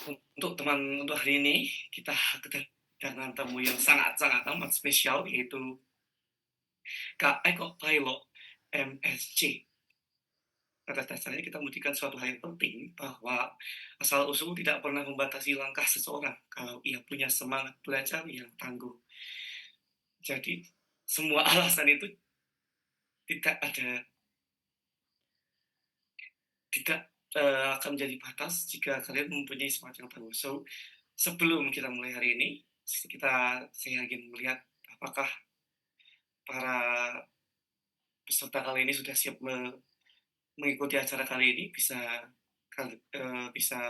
Untuk hari ini kita kedatangan tamu yang sangat-sangat amat spesial yaitu Kak Eko Pailo MSc. Pada dasarnya kita membuktikan suatu hal yang penting bahwa asal-usul tidak pernah membatasi langkah seseorang kalau ia punya semangat belajar yang tangguh. Jadi semua alasan itu tidak ada tidak akan menjadi batas jika kalian mempunyai semangat yang tangguh. So, sebelum kita mulai hari ini, saya ingin melihat apakah para peserta kali ini sudah siap mengikuti acara kali ini. Bisa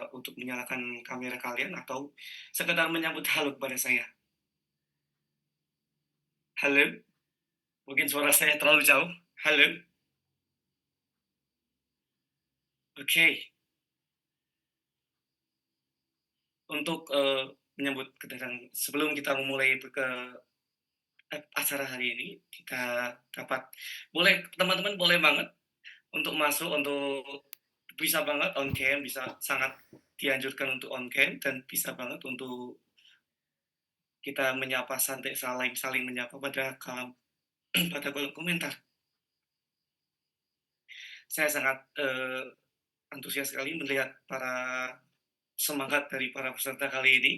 untuk menyalakan kamera kalian atau sekedar menyambut halo kepada saya. Halo, mungkin suara saya terlalu jauh. Halo, oke. Untuk menyambut kedatangan sebelum kita memulai acara hari ini, kita dapat teman-teman boleh banget untuk masuk, untuk bisa banget on cam, bisa sangat dianjurkan untuk on cam, dan bisa banget untuk kita menyapa santai, saling saling menyapa pada kolom komentar. Saya sangat antusias sekali melihat semangat dari para peserta kali ini.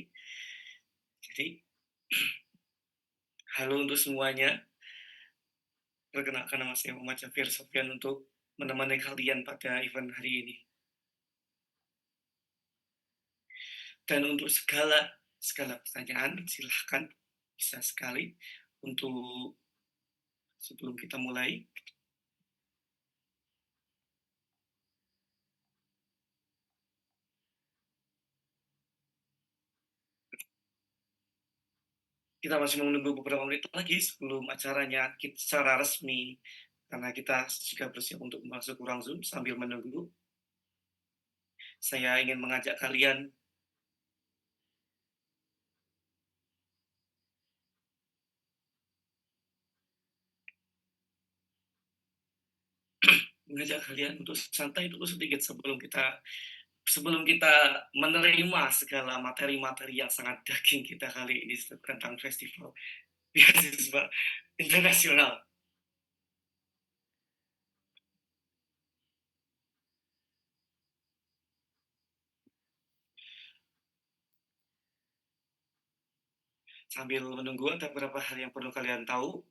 Jadi, halo untuk semuanya. Perkenalkan, nama saya Muhammad Syafir Sofyan untuk menemani kalian pada event hari ini. Dan untuk segala pertanyaan, silahkan bisa sekali untuk sebelum kita mulai. Kita masih menunggu beberapa menit lagi sebelum acaranya secara resmi, karena kita juga bersiap untuk masuk ruang Zoom. Sambil menunggu, saya ingin mengajak kalian untuk santai dulu sedikit sebelum kita menerima segala materi-materi yang sangat daging kita kali ini tentang festival beasiswa internasional. Sambil menunggu, ada beberapa hal yang perlu kalian tahu.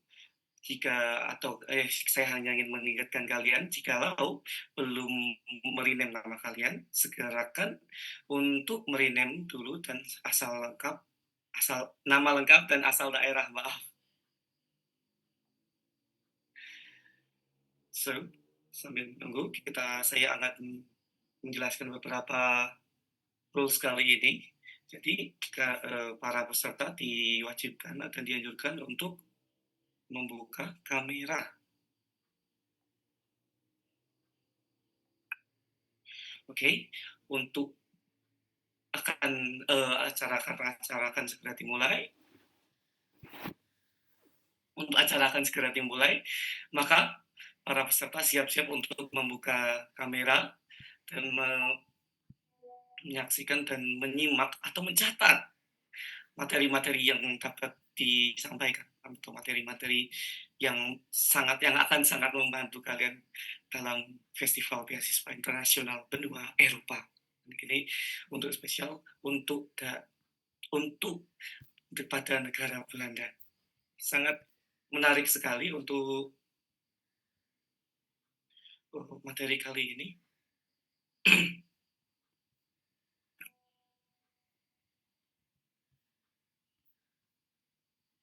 Saya hanya ingin mengingatkan kalian, jikalau belum merename nama kalian, segerakan untuk merename dulu dan nama lengkap dan asal daerah, maaf. So, sambil menunggu, saya akan menjelaskan beberapa rules kali ini. Jadi, para peserta diwajibkan dan dianjurkan untuk membuka kamera. Oke, untuk acara akan segera dimulai. Maka para peserta siap-siap untuk membuka kamera dan menyaksikan dan menyimak atau mencatat materi-materi yang dapat disampaikan, atau materi-materi yang akan sangat membantu kalian dalam Festival Beasiswa Internasional Benua Eropa. Ini untuk spesial untuk pada negara Belanda. Sangat menarik sekali untuk materi kali ini.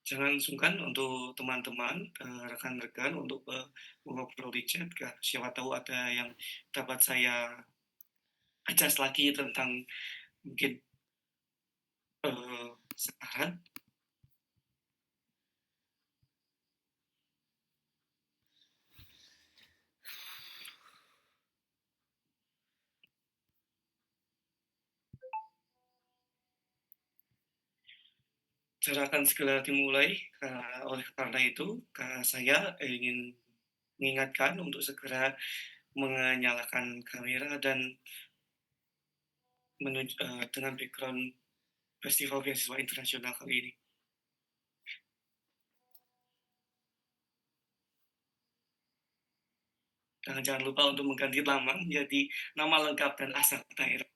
Jangan sungkan untuk teman-teman, rekan-rekan untuk mengobrol di chat. Siapa tahu ada yang dapat saya adjust lagi tentang mungkin saran. Acara akan segera dimulai. Oleh karena itu, saya ingin mengingatkan untuk segera menyalakan kamera dan dengan background Festival Beasiswa Internasional kali ini. Dan jangan lupa untuk mengganti nama menjadi nama lengkap dan asal daerah.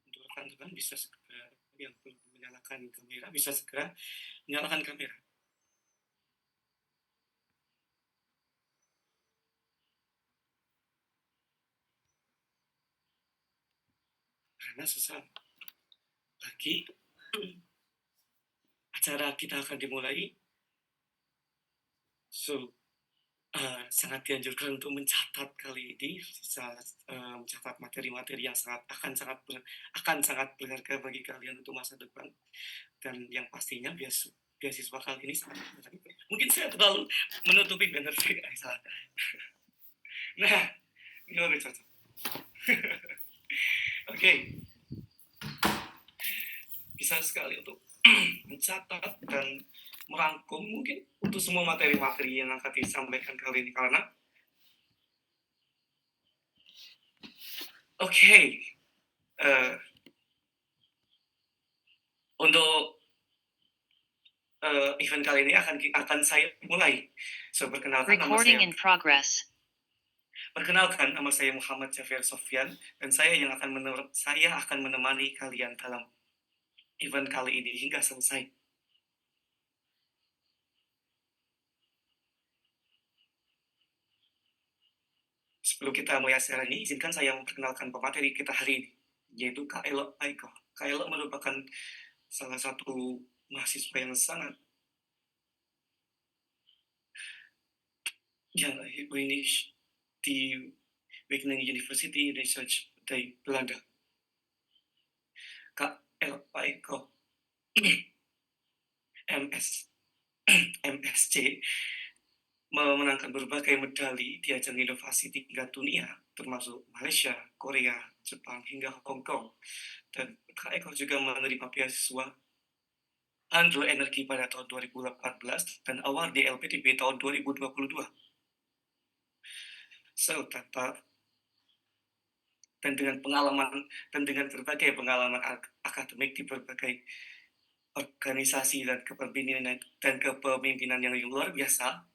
Untuk rekan-rekan bisa segera yang belum menyalakan kamera bisa segera menyalakan kamera. Karena sesaat lagi acara kita akan dimulai. So, sangat dianjurkan untuk mencatat kali ini, bisa mencatat materi-materi yang akan sangat berharga bagi kalian untuk masa depan. Dan yang pastinya beasiswa kali ini sangat berharga. Mungkin saya terlalu menutupi banner saya. Nah, ini lebih cocok. Oke. Bisa sekali untuk mencatat dan merangkum mungkin untuk semua materi-materi yang akan disampaikan kali ini, karena untuk event kali ini akan saya mulai. So, perkenalkan nama saya Muhammad Jafir Sofyan, dan saya akan menemani kalian dalam event kali ini hingga selesai. Sebelum kita mulai acara ini, izinkan saya memperkenalkan pemateri kita hari ini, yaitu Kak Elok Aiko. Kak Elok merupakan salah satu mahasiswa yang sangat British di Wageningen University Research dari Belanda. Kak Elok Aiko MSc memenangkan berbagai medali di ajang inovasi tingkat dunia, termasuk Malaysia, Korea, Jepang, hingga Hong Kong. Dan Kak Eko juga menerima beasiswa Andro Energi pada tahun 2018 dan award di LPDB tahun 2022. So, dengan berbagai pengalaman akademik di berbagai organisasi dan kepemimpinan yang luar biasa,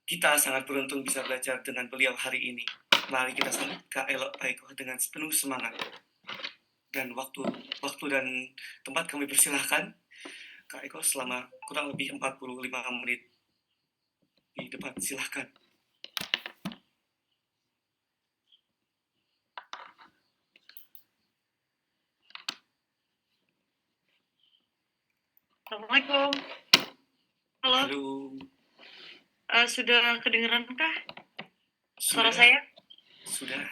kita sangat beruntung bisa belajar dengan beliau hari ini. Mari kita sambut Kak Elok Aiko dengan sepenuh semangat. Dan waktu dan tempat kami persilahkan Kak Eko selama kurang lebih 45 menit di depan. Silahkan. Assalamualaikum. Halo. Sudah kedengeran-kah suara saya? Sudah.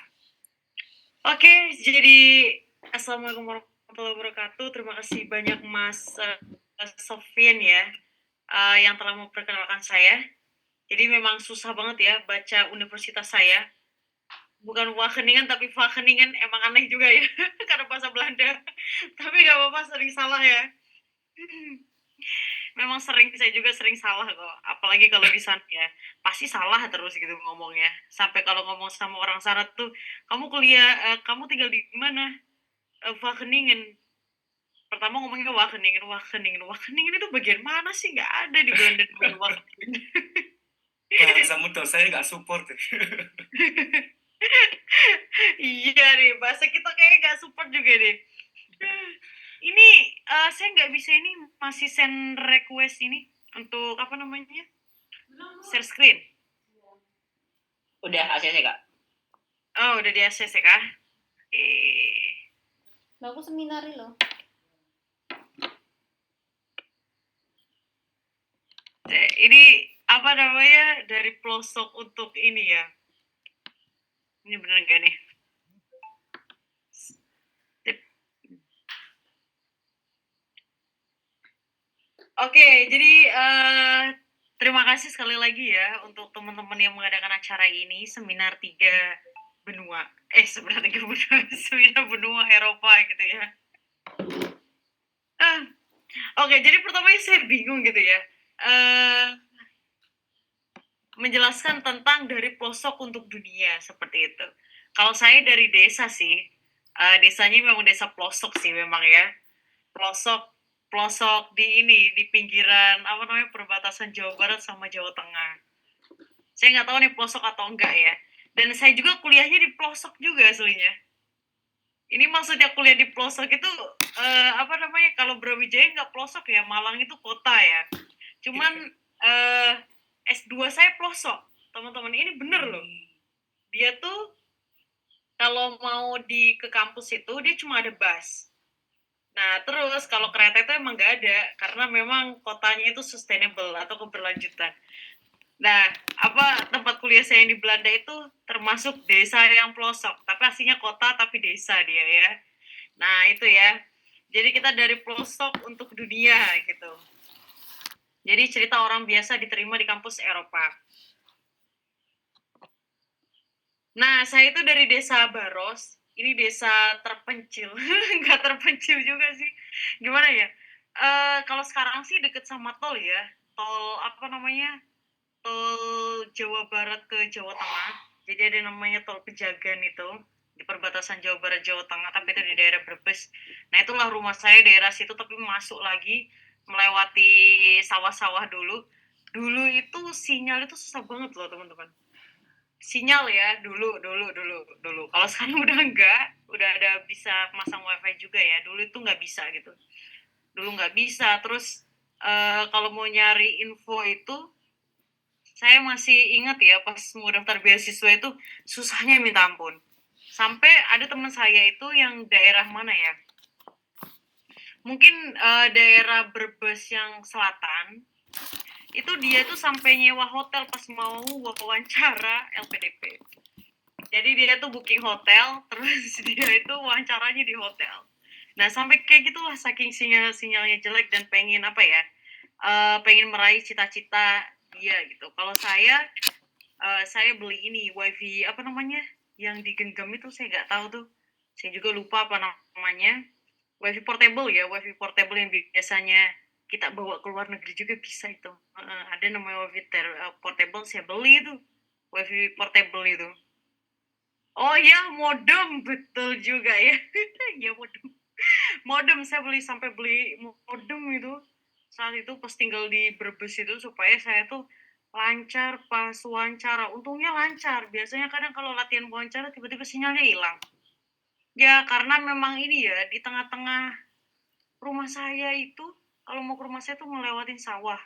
Oke, jadi Assalamualaikum warahmatullahi wabarakatuh. Terima kasih banyak Mas Sofyan ya, yang telah memperkenalkan saya. Jadi memang susah banget ya baca universitas saya. Bukan Wageningen tapi Wageningen, emang aneh juga ya karena bahasa Belanda. Tapi gak apa-apa, sering salah ya. Memang saya juga sering salah kok, apalagi kalau di sana ya, pasti salah terus gitu ngomongnya. Sampai kalau ngomong sama orang sana tuh, kamu tinggal di mana? Wageningen. Pertama ngomongnya Wageningen itu bagian mana sih? Nggak ada di Belanda namanya Wageningen. Bahasa muda saya nggak support. Iya deh, bahasa kita kayaknya nggak support juga deh. Ini saya nggak bisa ini, masih send request ini untuk apa namanya, share screen. Udah ACC Kak? Oh, udah di ACC kah? Aku seminari loh. ini apa namanya dari pelosok untuk ini ya. Ini bener gak nih? Oke, jadi terima kasih sekali lagi ya untuk teman-teman yang mengadakan acara ini, Seminar 3 Benua. Seminar 3 Benua, Seminar Benua Eropa gitu ya. Oke, jadi pertamanya saya bingung gitu ya. Menjelaskan tentang dari pelosok untuk dunia seperti itu. Kalau saya dari desa sih, desanya memang desa pelosok sih memang ya. Pelosok di ini di pinggiran apa namanya perbatasan Jawa Barat sama Jawa Tengah. Saya nggak tahu nih pelosok atau enggak ya. Dan saya juga kuliahnya di pelosok juga aslinya. Ini maksudnya kuliah di pelosok itu apa namanya kalau Brawijaya nggak pelosok ya, Malang itu kota ya. Cuman S2 saya pelosok, teman-teman. Ini bener loh. Dia tuh kalau mau ke kampus itu dia cuma ada bus. Nah, terus kalau kereta itu emang nggak ada, karena memang kotanya itu sustainable atau keberlanjutan. Nah, tempat kuliah saya yang di Belanda itu termasuk desa yang pelosok, tapi aslinya kota tapi desa dia ya. Nah, itu ya. Jadi kita dari pelosok untuk dunia gitu. Jadi cerita orang biasa diterima di kampus Eropa. Nah, saya itu dari desa Baros. Ini desa terpencil. Nggak terpencil juga sih. Gimana ya? Kalau sekarang sih deket sama tol ya. Tol apa namanya? Tol Jawa Barat ke Jawa Tengah. Jadi ada namanya tol Pejagan itu di perbatasan Jawa Barat Jawa Tengah, tapi itu di daerah Brebes. Nah, itulah rumah saya daerah situ, tapi masuk lagi melewati sawah-sawah dulu. Dulu itu sinyal itu susah banget loh, teman-teman. Sinyal ya dulu. Kalau sekarang udah enggak, udah ada bisa masang wifi juga ya. Dulu itu nggak bisa gitu. Dulu nggak bisa. Terus kalau mau nyari info itu, saya masih ingat ya pas mau daftar beasiswa itu susahnya minta ampun. Sampai ada teman saya itu yang daerah mana ya? Mungkin daerah Brebes yang selatan. Itu dia tuh sampai nyewa hotel pas mau wawancara LPDP. Jadi dia tuh booking hotel, terus dia itu wawancaranya di hotel. Nah, sampai kayak gitulah saking sinyalnya jelek dan pengen apa ya? Pengen meraih cita-cita dia gitu. Kalau saya beli ini wifi apa namanya? Yang digenggam itu saya nggak tahu tuh. Saya juga lupa apa namanya. Wifi portable ya, wifi portable yang biasanya kita bawa ke luar negeri juga bisa itu. Ada namanya wifi portable, saya beli itu. Wifi portable itu. Oh ya, modem, betul juga ya. Ya modem. Modem saya sampai beli modem itu. Saat itu pas tinggal di Brebes itu supaya saya tuh lancar pas wawancara. Untungnya lancar. Biasanya kadang kalau latihan wawancara tiba-tiba sinyalnya hilang. Ya karena memang ini ya di tengah-tengah rumah saya itu kalau mau ke rumah saya tuh ngelewatin sawah.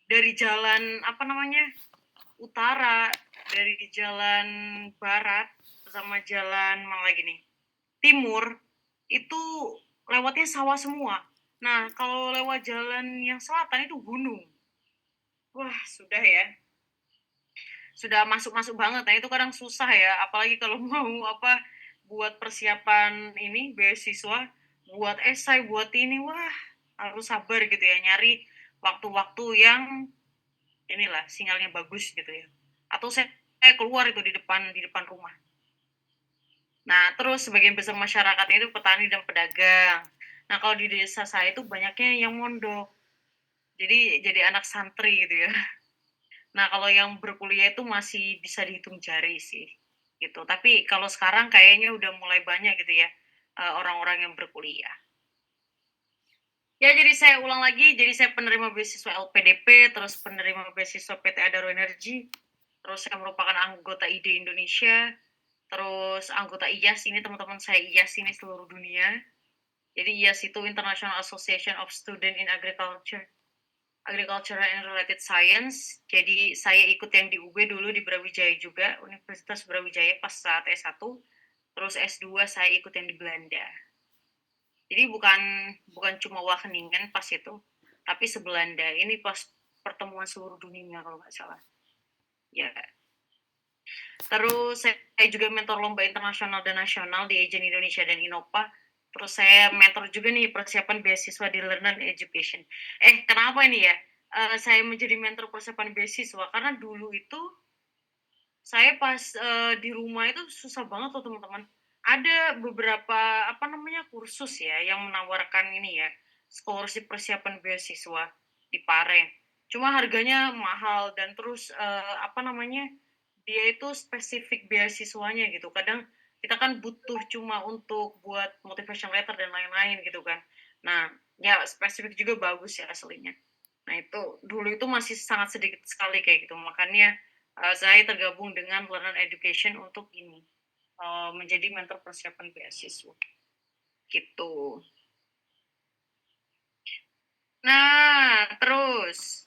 Dari jalan apa namanya? Utara, dari jalan barat sama jalan mana lagi nih? Timur itu lewatnya sawah semua. Nah, kalau lewat jalan yang selatan itu gunung. Wah, sudah ya. Sudah masuk-masuk banget. Nah, itu kadang susah ya, apalagi kalau mau buat persiapan ini beasiswa, buat esai, buat ini, wah, harus sabar gitu ya, nyari waktu-waktu yang inilah sinyalnya bagus gitu ya. Atau saya keluar itu di depan rumah. Nah, terus sebagian besar masyarakatnya itu petani dan pedagang. Nah, kalau di desa saya itu banyaknya yang mondok. Jadi anak santri gitu ya. Nah, kalau yang berkuliah itu masih bisa dihitung jari sih. Gitu. Tapi kalau sekarang kayaknya udah mulai banyak gitu ya orang-orang yang berkuliah. Ya, jadi saya ulang lagi, jadi saya penerima beasiswa LPDP, terus penerima beasiswa PT Adaro Energi, terus saya merupakan anggota IDE Indonesia, terus anggota IAS ini teman-teman saya IAS ini seluruh dunia. Jadi IAS itu International Association of Student in Agriculture and Related Science. Jadi saya ikut yang di UB dulu di Brawijaya juga, Universitas Brawijaya pas saat S1. Terus S2 saya ikut yang di Belanda. Jadi bukan cuma Wageningen pas itu, tapi sebelanda. Ini pas pertemuan seluruh dunia kalau nggak salah. Ya. Terus saya juga mentor lomba internasional dan nasional di Agent Indonesia dan Innova. Terus saya mentor juga nih persiapan beasiswa di Learn and Education. Kenapa ini ya? Saya menjadi mentor persiapan beasiswa karena dulu itu saya pas di rumah itu susah banget loh teman-teman. Ada beberapa kursus ya yang menawarkan ini ya, scholarship persiapan beasiswa di Pare. Cuma harganya mahal dan terus dia itu spesifik beasiswanya gitu. Kadang kita kan butuh cuma untuk buat motivation letter dan lain-lain gitu kan. Nah, ya spesifik juga bagus ya aslinya. Nah, itu dulu itu masih sangat sedikit sekali kayak gitu. Makanya saya tergabung dengan Learn and Education untuk ini menjadi mentor persiapan beasiswa gitu. Nah, terus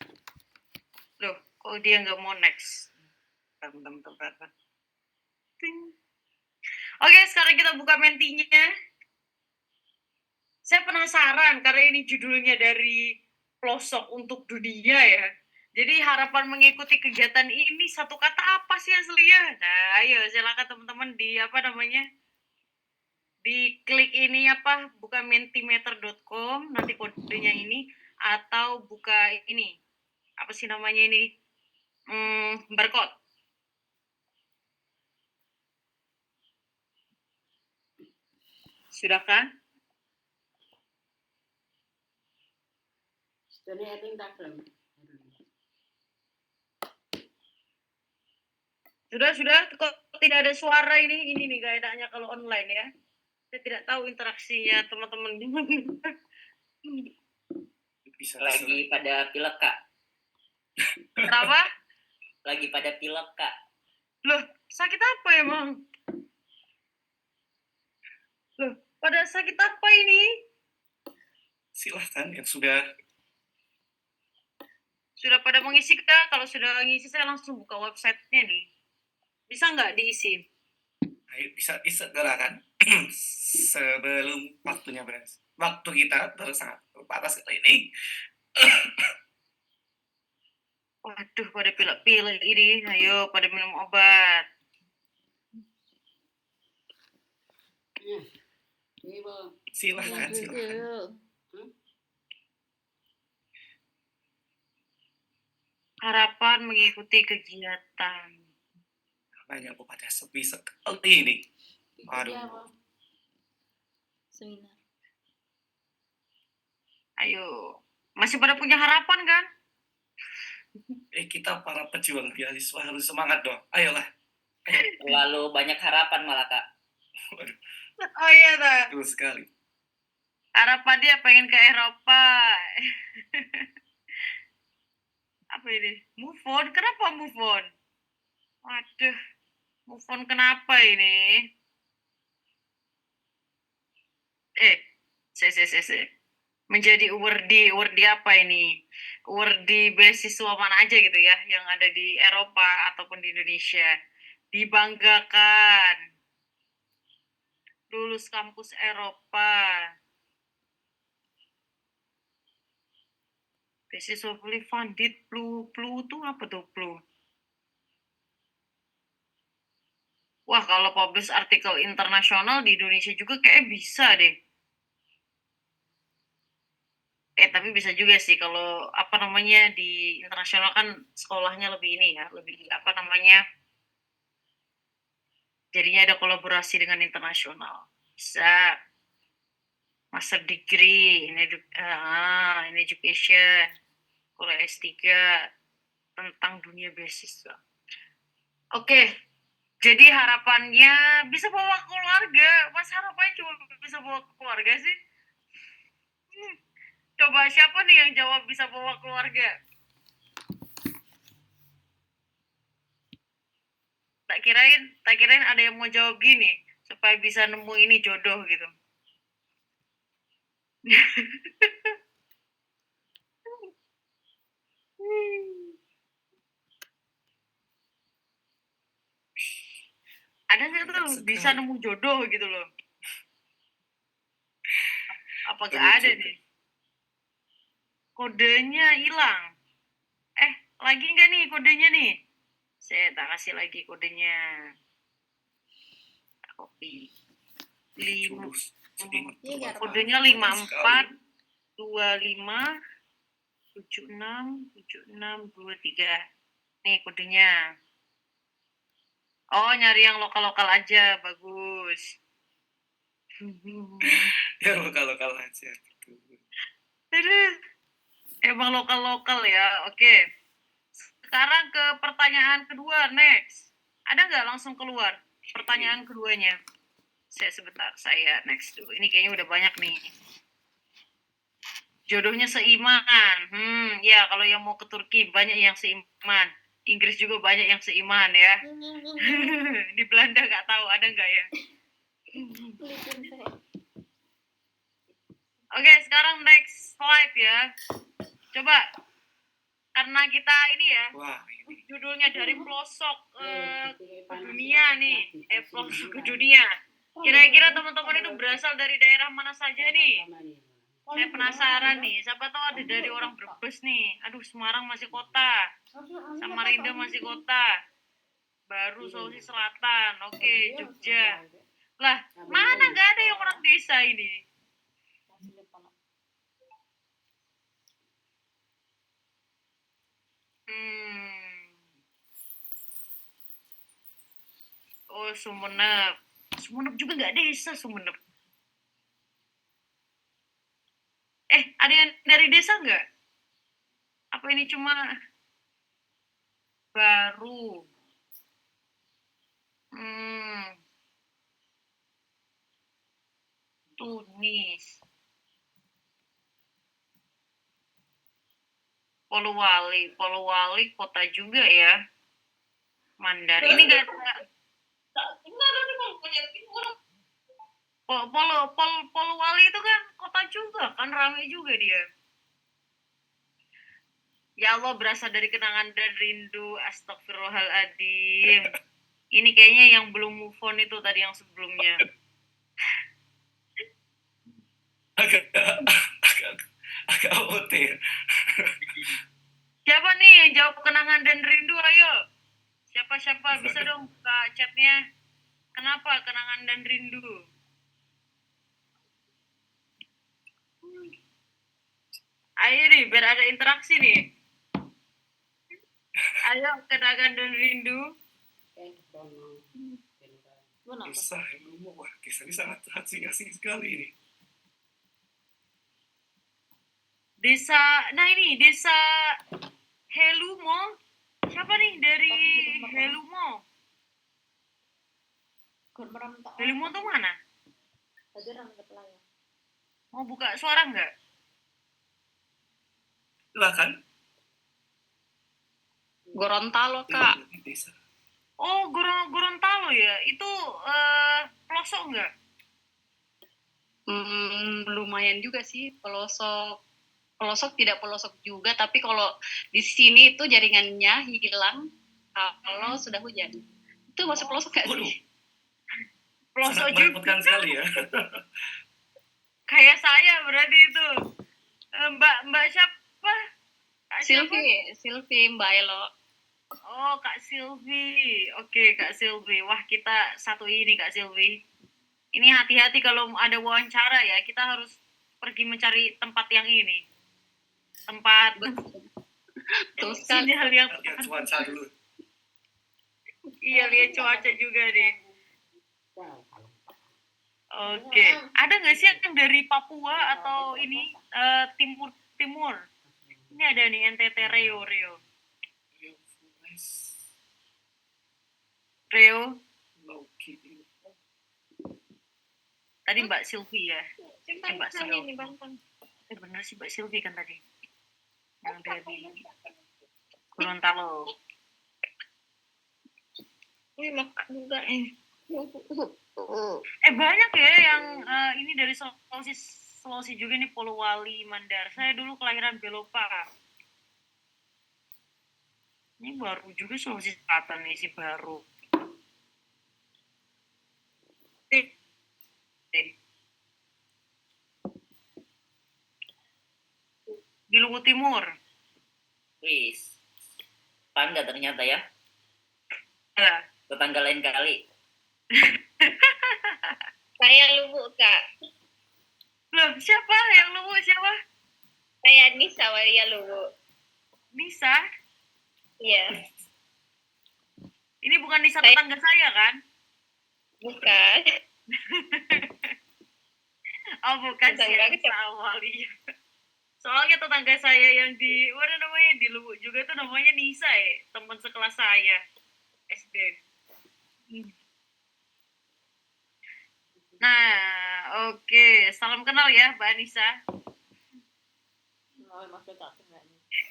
loh, kok dia nggak mau next? Bentar. Oke, sekarang kita buka mentinya. Saya penasaran karena ini judulnya dari pelosok untuk dunia ya. Jadi harapan mengikuti kegiatan ini satu kata apa sih aslinya? Nah, ayo silakan teman-teman di klik ini buka mentimeter.com nanti kodenya ini atau buka ini apa sih namanya ini barcode. Sudah kan? Sudah kok tidak ada suara ini nih gak enaknya kalau online ya. Saya tidak tahu interaksinya teman-teman. Bisa lagi pada pilek kak. Kenapa? Lagi pada pilek kak. Loh, sakit apa emang? Loh, pada sakit apa ini? Silahkan yang sudah pada mengisi kak. Kalau sudah mengisi saya langsung buka websitenya nih. Bisa nggak diisi? Ayo, bisa segerakan sebelum waktunya beres. Waktu kita sangat terbatas kali ini. Waduh, pada pilek-pilek ini. Ayo, pada minum obat. Silahkan. Harapan mengikuti kegiatan. Banyak pada sepi sekali ini. Aduh. Seminar. Ayo, masih pada punya harapan kan? Kita para pejuang beasiswa harus semangat dong. Ayolah. Terlalu banyak harapan malah kak. Oh iya dah. Betul sekali. Harapan dia pengen ke Eropa. Apa ini? Move on? Kenapa move on? Waduh, move on kenapa ini? Saya. Menjadi award apa ini? Award beasiswa mana aja gitu ya, yang ada di Eropa ataupun di Indonesia. Dibanggakan. Lulus kampus Eropa. Beasiswa fully funded, PLU itu apa tuh PLU? Wah, kalau publish artikel internasional di Indonesia juga kayak bisa deh. Tapi bisa juga sih kalau di internasional kan sekolahnya lebih ini ya, lebih jadinya ada kolaborasi dengan internasional. Bisa master degree in education, kuliah S3 tentang dunia beasiswa. Oke. Jadi harapannya bisa bawa keluarga. Mas harapannya cuma bisa bawa keluarga sih? Coba siapa nih yang jawab bisa bawa keluarga? Tak kirain ada yang mau jawab gini supaya bisa nemu ini jodoh gitu. Ada nggak tuh bisa nemu jodoh gitu loh? Apa nggak ada nih? Kodenya hilang. Lagi nggak nih kodenya nih? Saya tak kasih lagi kodenya. Copy. 5. Iya, Kodenya 54 25 76 76 23. Nih kodenya. Oh, nyari yang lokal-lokal aja, bagus. Ya lokal-lokal aja. Aduh, emang lokal-lokal ya. Oke. Sekarang ke pertanyaan kedua, next. Ada nggak langsung keluar pertanyaan keduanya? Saya next dulu. Ini kayaknya udah banyak nih. Jodohnya seiman. Ya kalau yang mau ke Turki banyak yang seiman. Inggris juga banyak yang seiman ya. Di Belanda nggak tahu ada nggak ya. Oke, sekarang next slide ya. Coba, karena kita ini ya, Wah, ini. judulnya dari pelosok ke dunia nih. Pelosok ke dunia. Kira-kira teman-teman itu berasal dari daerah mana saja nih? Saya penasaran nih, siapa tahu ada dari orang Brebes nih. Aduh, Semarang masih kota. Samarinda masih kota. Baru Sulawesi Selatan. Oke, Jogja. Lah, mana nggak ada yang orang desa ini? Oh, Sumenep. Sumenep juga nggak desa, Sumenep. Ada yang dari desa nggak? Apa ini cuma baru? Tunis. Polowali kota juga ya. Mandar. Ini nggak ada. Polowali itu kan kota juga kan, ramai juga dia. Ya Allah, berasal dari kenangan dan rindu. Astagfirullahaladzim. Ini kayaknya yang belum move on itu tadi yang sebelumnya. Agak otir. Siapa nih yang jawab kenangan dan rindu? Ayo. Siapa bisa dong buka chatnya. Kenapa kenangan dan rindu? Ayo nih, biar ada interaksi nih. Ayo, kenangan dan rindu. Kisah ini sangat asing sekali ini. Desa Helumo. Siapa nih dari Helumo? Helumo tuh mana? Mau buka suara nggak? Silakan. Gorontalo, Kak. Oh, Gorontalo ya. Itu pelosok nggak? Lumayan juga sih, pelosok tidak pelosok juga, tapi kalau di sini itu jaringannya hilang kalau sudah hujan. Itu masuk pelosok nggak sih? Pelosok sangat juga. merepotkan sekali ya. Kayak saya berarti itu. Mbak siapa? Silvi, Mbak Elo. Oh, Kak Silvi. Oke, Kak Silvi. Wah, kita satu ini, Kak Silvi. Ini hati-hati kalau ada wawancara ya, kita harus pergi mencari tempat yang ini. Tempat sinyal yang Lihat cuaca dulu. Iya, lihat cuaca juga deh. Oke. Ada nggak sih yang dari Papua atau ini timur? Ini ada nih NTT Reo. Tadi Mbak Silvi ya. Mbak Silvi. Bener sih Mbak Silvi kan tadi. Yang dari Gorontalo. Ini makan juga Banyak ya yang ini dari Sulawesi juga nih, Polowali, Mandar. Saya dulu kelahiran Belopa. Ini baru juga Sulawesi Selatan nih, si baru. Di Luwu Timur. Wis. Panda ternyata ya. Nah, Tetangga lain kali. Saya Lubuk, Kak. loh, siapa yang Luwu? Siapa? Saya Nisa Walia Lubuk. Nisa? Iya, Ini bukan Nisa Saya- tetangga saya kan? bukan. Oh bukan sih, Tetangga Nisa Awalia. Soalnya tetangga saya yang di mana namanya di Luwu juga tuh namanya Nisa ya, teman sekelas saya SD. Nah, oke, salam kenal ya Mbak Anissa.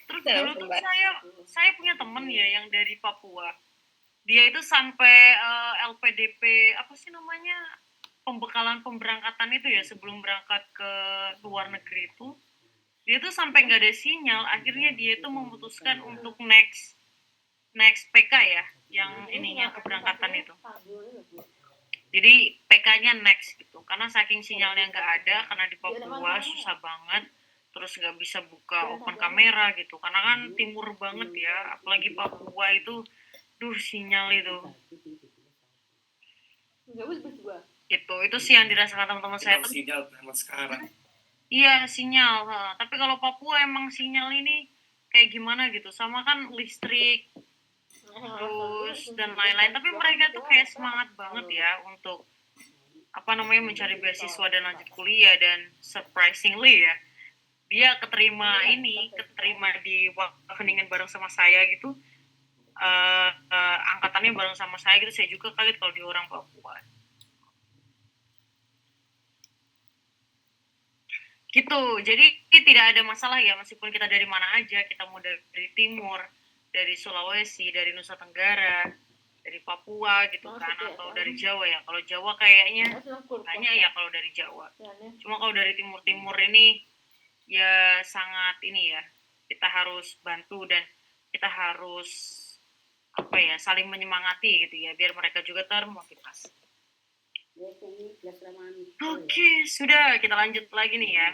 Terus Salam dulu tuh kembali. saya punya temen ya yang dari Papua. Dia itu sampai LPDP apa sih namanya, pembekalan pemberangkatan itu ya, sebelum berangkat ke luar negeri itu. Dia tuh sampai nggak ada sinyal, akhirnya dia tuh memutuskan untuk next PK ya, yang ininya keberangkatan itu. Jadi PK-nya next gitu, karena saking sinyalnya nggak ada, karena di Papua susah banget, terus nggak bisa buka open kamera gitu, karena kan timur banget ya, apalagi Papua itu, sinyal itu. Gitu, itu sih yang dirasakan teman-teman saya. Hilang sinyal sama sekarang. Iya sinyal, tapi kalau Papua emang sinyal ini kayak gimana gitu, sama kan listrik, terus dan lain-lain. Tapi mereka tuh kayak semangat banget ya untuk mencari beasiswa dan lanjut kuliah, dan surprisingly ya dia keterima di Wageningen bareng sama saya gitu. Angkatannya bareng sama saya gitu, saya juga kaget kalau dia orang Papua. Gitu, jadi tidak ada masalah ya, meskipun kita dari mana aja, kita mau dari timur, dari Sulawesi, dari Nusa Tenggara, dari Papua gitu kan, atau dari Jawa ya. Kalau Jawa kayaknya hanya ya kalau dari Jawa. Cuma kalau dari timur-timur ini ya sangat ini ya, kita harus bantu dan kita harus saling menyemangati gitu ya, biar mereka juga termotivasi. Oke, sudah, kita lanjut lagi nih ya.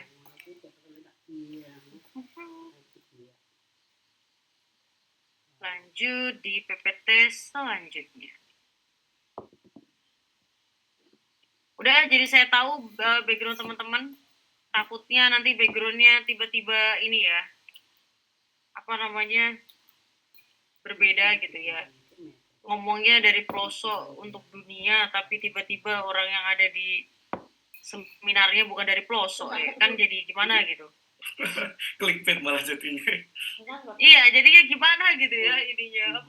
Lanjut di PPT selanjutnya. Udah, jadi saya tahu background teman-teman. Takutnya nanti backgroundnya tiba-tiba ini ya, berbeda gitu ya. Ngomongnya dari pelosok untuk dunia, tapi tiba-tiba orang yang ada di seminarnya bukan dari pelosok ya, kan jadi gimana gitu. Clickbait malah jadinya. Iya, jadinya gimana gitu ya ininya.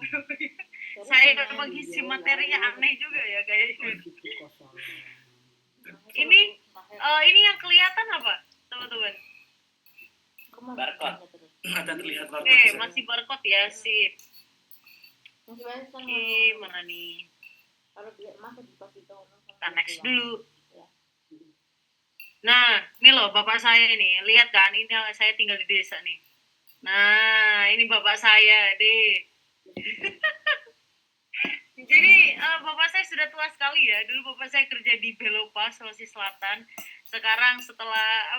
Saya mengisi materinya aneh juga ya kayaknya. Ini yang kelihatan apa, teman-teman? Barcode. Ada terlihat Masih barcode ya, sip. Mana nih? Kita next dulu. Nah, ini loh bapak saya nih. Lihat kan, ini saya tinggal di desa nih. Nah, ini bapak saya deh. Jadi bapak saya sudah tua sekali ya. Dulu bapak saya kerja di Belopa, Sulawesi Selatan. Sekarang setelah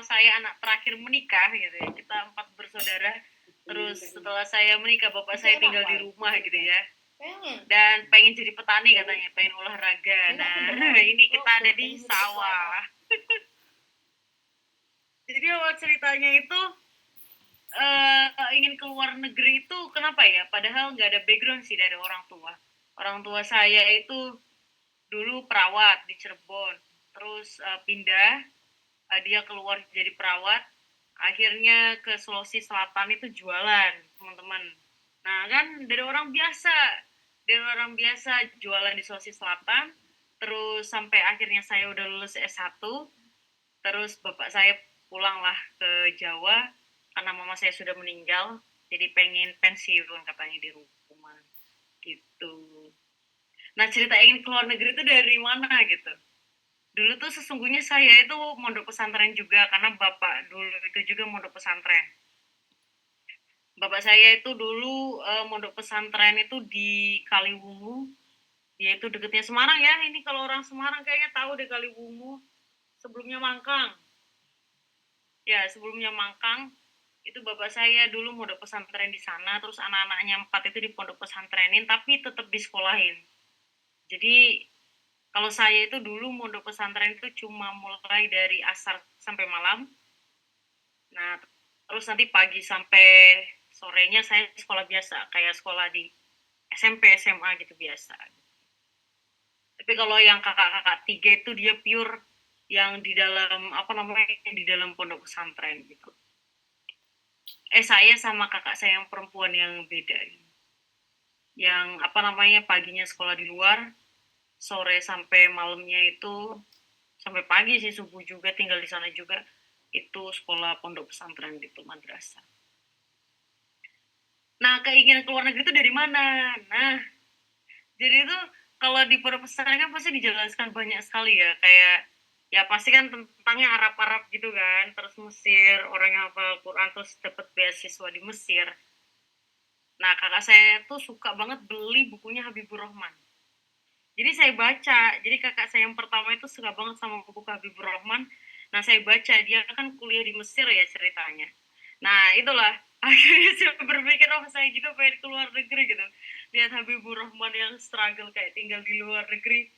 saya anak terakhir menikah gitu ya. Kita 4 bersaudara. Terus setelah saya menikah, bapak saya tinggal di rumah gitu ya. Dan pengen jadi petani katanya, pengen olahraga. Nah, ini kita ada di sawah. Jadi awal ceritanya itu ingin keluar negeri itu kenapa ya? Padahal nggak ada background sih dari orang tua. Orang tua saya itu dulu perawat di Cirebon, terus pindah, dia keluar jadi perawat, akhirnya ke Sulawesi Selatan itu jualan, teman-teman. Nah kan dari orang biasa jualan di Sulawesi Selatan, terus sampai akhirnya saya udah lulus S1, terus bapak saya pulanglah ke Jawa, karena mama saya sudah meninggal, jadi pengen pensiun katanya di rumah gitu. Nah cerita ingin keluar negeri itu dari mana gitu? Dulu tuh sesungguhnya saya itu mondok pesantren juga, karena bapak dulu itu juga mondok pesantren. Bapak saya itu dulu mondok pesantren itu di Kaliwungu, dia itu deketnya Semarang ya. Ini kalau orang Semarang kayaknya tahu deh Kaliwungu, sebelumnya Mangkang. Ya sebelumnya Mangkang. Itu bapak saya dulu mondok pesantren di sana, terus anak-anaknya 4 itu di pondok pesantrenin, tapi tetap disekolahin. Jadi kalau saya itu dulu mondok pesantren itu cuma mulai dari asar sampai malam. Nah, terus nanti pagi sampai sorenya saya sekolah biasa, kayak sekolah di SMP, SMA gitu biasa. Tapi kalau yang kakak-kakak 3 itu dia pure yang di dalam di dalam pondok pesantren gitu. Saya sama kakak saya yang perempuan yang beda. Yang paginya sekolah di luar, sore sampai malamnya itu sampai pagi sih, subuh juga tinggal di sana juga, itu sekolah pondok pesantren gitu, madrasah. Nah, keinginan keluar negeri itu dari mana? Nah, jadi itu kalau di pondok pesantren kan pasti dijelaskan banyak sekali ya, kayak ya pasti kan tentangnya Arab-Arab gitu kan, terus Mesir, orang yang hafal Quran terus dapat beasiswa di Mesir. Nah, kakak saya tuh suka banget beli bukunya Habibur Rahman. Jadi saya baca, jadi kakak saya yang pertama itu suka banget sama buku Habibur Rahman. Nah, saya baca, dia kan kuliah di Mesir ya ceritanya. Nah, itulah akhirnya saya berpikir, oh saya juga pengen keluar negeri gitu. Lihat Habibur Rahman yang struggle kayak tinggal di luar negeri,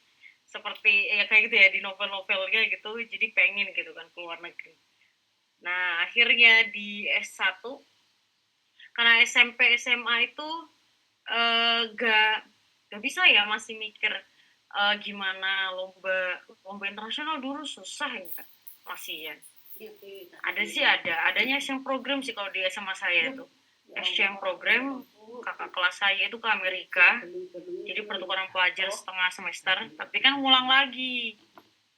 seperti ya kayak gitu ya di novel-novelnya gitu, jadi pengen gitu kan keluar negeri. Nah, akhirnya di S1, karena SMP SMA itu gak bisa ya, masih mikir gimana lomba internasional dulu susah ya, masih ya. Adanya SCM program sih kalau di SMA saya itu. SCM program, kakak kelas saya itu ke Amerika, jadi pertukaran pelajar setengah semester, tapi kan ngulang lagi.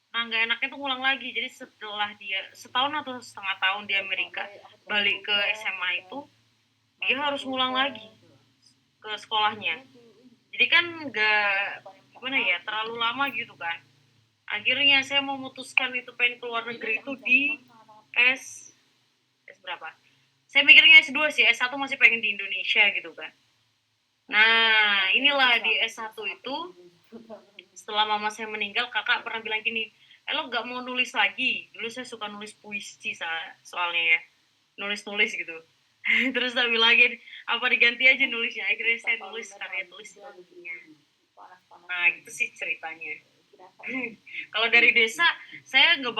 Nah, nggak enaknya tuh ngulang lagi, jadi setelah dia setahun atau setengah tahun di Amerika, balik ke SMA itu, dia harus ngulang lagi ke sekolahnya. Jadi kan nggak terlalu lama gitu kan. Akhirnya saya memutuskan itu pengen keluar negeri itu di S berapa? Saya mikirnya S2 sih, S1 masih pengen di Indonesia gitu kan. Nah, inilah di S1 itu, setelah mama saya meninggal, kakak pernah bilang gini, lo gak mau nulis lagi? Dulu saya suka nulis puisi soalnya ya, nulis-nulis gitu. Terus saya bilangin, apa diganti aja nulisnya? Akhirnya saya nulis karya tulis di bukunya. Nah, gitu sih ceritanya. Kalau dari desa, saya nggak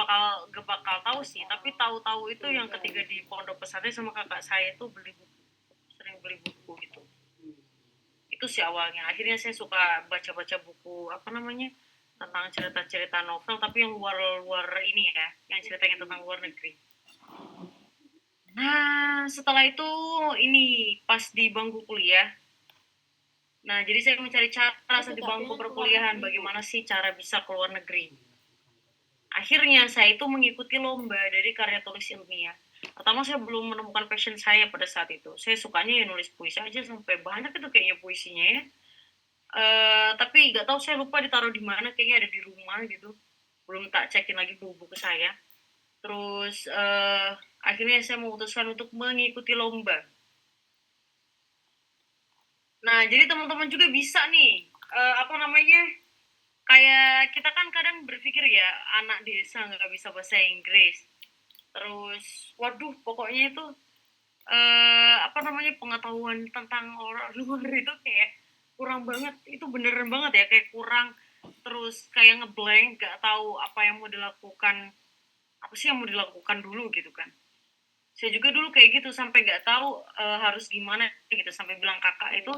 bakal tahu sih, tapi tahu-tahu itu yang ketiga di pondok pesantren sama kakak saya itu sering beli buku gitu. Itu sih awalnya. Akhirnya saya suka baca-baca buku tentang cerita-cerita novel, tapi yang luar ini ya, yang ceritanya tentang luar negeri. Nah, setelah itu ini pas di bangku kuliah. Nah, jadi saya mencari cara saat di bangku perkuliahan, bagaimana sih cara bisa keluar negeri. Akhirnya saya itu mengikuti lomba dari karya tulis ilmiah. Pertama saya belum menemukan passion saya pada saat itu. Saya sukanya ya nulis puisi aja, sampai banyak itu kayaknya puisinya ya. Tapi nggak tahu, saya lupa ditaruh di mana, kayaknya ada di rumah gitu. Belum tak cekin lagi buku-buku saya. Terus akhirnya saya memutuskan untuk mengikuti lomba. Nah, jadi teman-teman juga bisa nih, kayak kita kan kadang berpikir ya, anak desa nggak bisa bahasa Inggris. Terus, waduh, pokoknya itu, pengetahuan tentang orang luar itu kayak kurang banget. Itu beneran banget ya, kayak kurang. Terus kayak ngeblank, nggak tahu apa yang mau dilakukan, apa sih yang mau dilakukan dulu gitu kan. Saya juga dulu kayak gitu, sampai nggak tahu harus gimana gitu, sampai bilang kakak itu,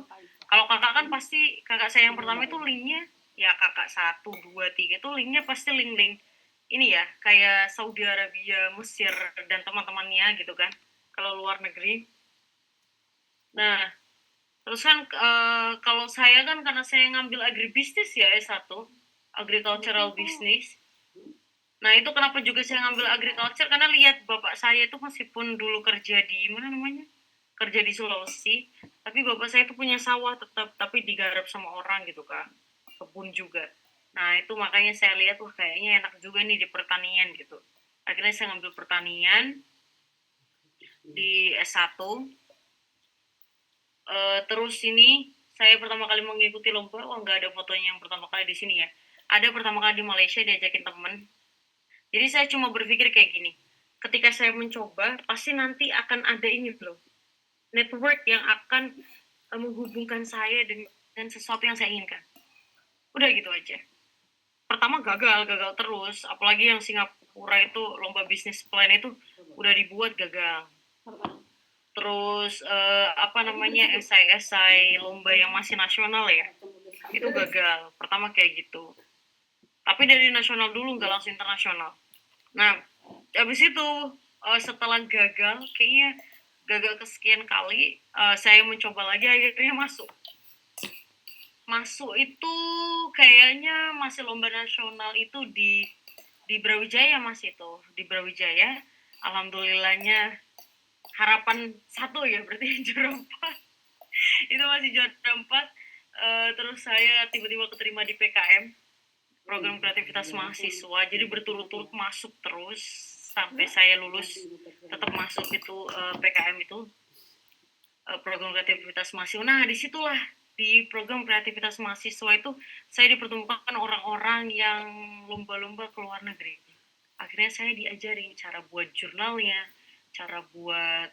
kalau kakak kan pasti, kakak saya yang pertama itu linknya ya kakak 1, 2, 3 itu linknya pasti link ini ya, kayak Saudi Arabia, Mesir dan teman-temannya gitu kan, kalau luar negeri. Nah, terus kan kalau saya kan karena saya ngambil agribisnis ya, S1 agricultural business. Nah, itu kenapa juga saya ngambil agriculture, karena lihat bapak saya itu meskipun dulu kerja di kerja di Sulawesi, tapi bapak saya itu punya sawah tetap, tapi digarap sama orang gitu kan, kebun juga. Nah, itu makanya saya lihat, wah kayaknya enak juga nih di pertanian gitu. Akhirnya saya ngambil pertanian di S1. Terus ini saya pertama kali mengikuti lomba, nggak ada fotonya yang pertama kali di sini ya. Ada pertama kali di Malaysia, diajakin temen. Jadi saya cuma berpikir kayak gini, ketika saya mencoba pasti nanti akan ada ini loh, network yang akan menghubungkan saya dengan sesuatu yang saya inginkan. Udah gitu aja. Pertama gagal terus, apalagi yang Singapura itu lomba bisnis plan itu udah dibuat gagal. Terus esai lomba yang masih nasional ya, itu gagal. Pertama kayak gitu. Tapi dari nasional dulu, nggak langsung internasional. Nah, habis itu setelah gagal, kayaknya gagal kesekian kali, saya mencoba lagi, akhirnya masuk itu kayaknya masih lomba nasional itu di Brawijaya, di Brawijaya. Alhamdulillahnya harapan 1 ya, berarti juara 4. Itu masih juara 4. Terus saya tiba-tiba keterima di PKM, program kreativitas mahasiswa, jadi berturut-turut masuk terus sampai saya lulus, tetap masuk itu PKM itu, program kreativitas mahasiswa. Nah, disitulah di program kreativitas mahasiswa itu saya dipertemukan orang-orang yang lomba-lomba ke luar negeri. Akhirnya saya diajarin cara buat jurnalnya, cara buat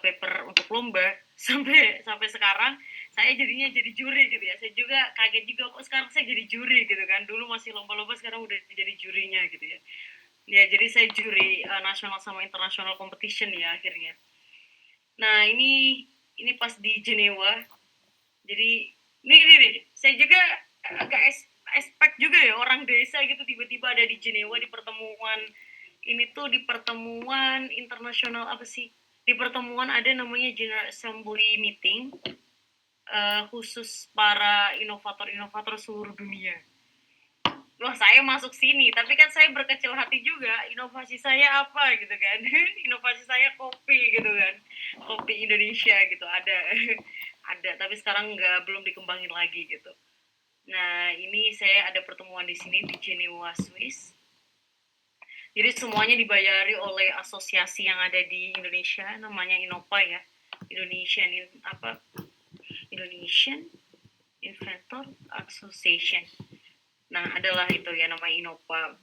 paper untuk lomba, sampai sekarang saya jadinya jadi juri gitu ya. Saya juga kaget juga kok sekarang saya jadi juri gitu kan. Dulu masih lomba-lomba, sekarang udah jadi jurinya gitu ya. Ya, jadi saya juri nasional sama internasional competition ya akhirnya. Nah, ini pas di Jenewa. Jadi nih, saya juga agak expect juga ya, orang desa gitu tiba-tiba ada di Jenewa di pertemuan. Ini tuh di pertemuan internasional apa sih? Di pertemuan ada namanya General Assembly Meeting, khusus para inovator seluruh dunia. Wah, saya masuk sini, tapi kan saya berkecil hati juga, inovasi saya apa gitu kan. Inovasi saya kopi gitu kan, kopi Indonesia gitu, ada tapi sekarang belum dikembangin lagi gitu. Nah, ini saya ada pertemuan di sini di Jenewa, Swiss. Jadi semuanya dibayari oleh asosiasi yang ada di Indonesia, namanya Innova ya, Indonesian Inventor Association. Nah, adalah itu ya, namanya Innova.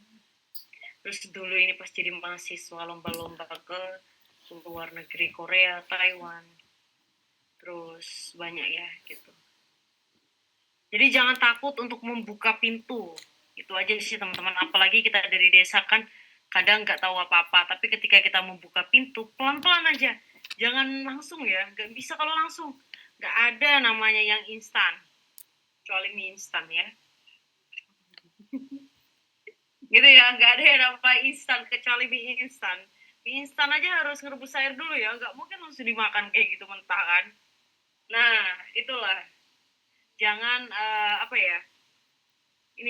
Terus dulu ini pas jadi mahasiswa lomba-lomba ke luar negeri, Korea, Taiwan, terus banyak ya gitu. Jadi jangan takut untuk membuka pintu, itu aja sih teman-teman. Apalagi kita dari desa kan kadang nggak tahu apa-apa, tapi ketika kita membuka pintu, pelan-pelan aja, jangan langsung ya, nggak bisa kalau langsung, nggak ada namanya yang instan, kecuali mie instan ya. Gitu ya, nggak ada yang namanya instan kecuali mie instan. Mie instan aja harus ngerebus air dulu ya, nggak mungkin langsung dimakan kayak gitu mentah kan. Nah, itulah, jangan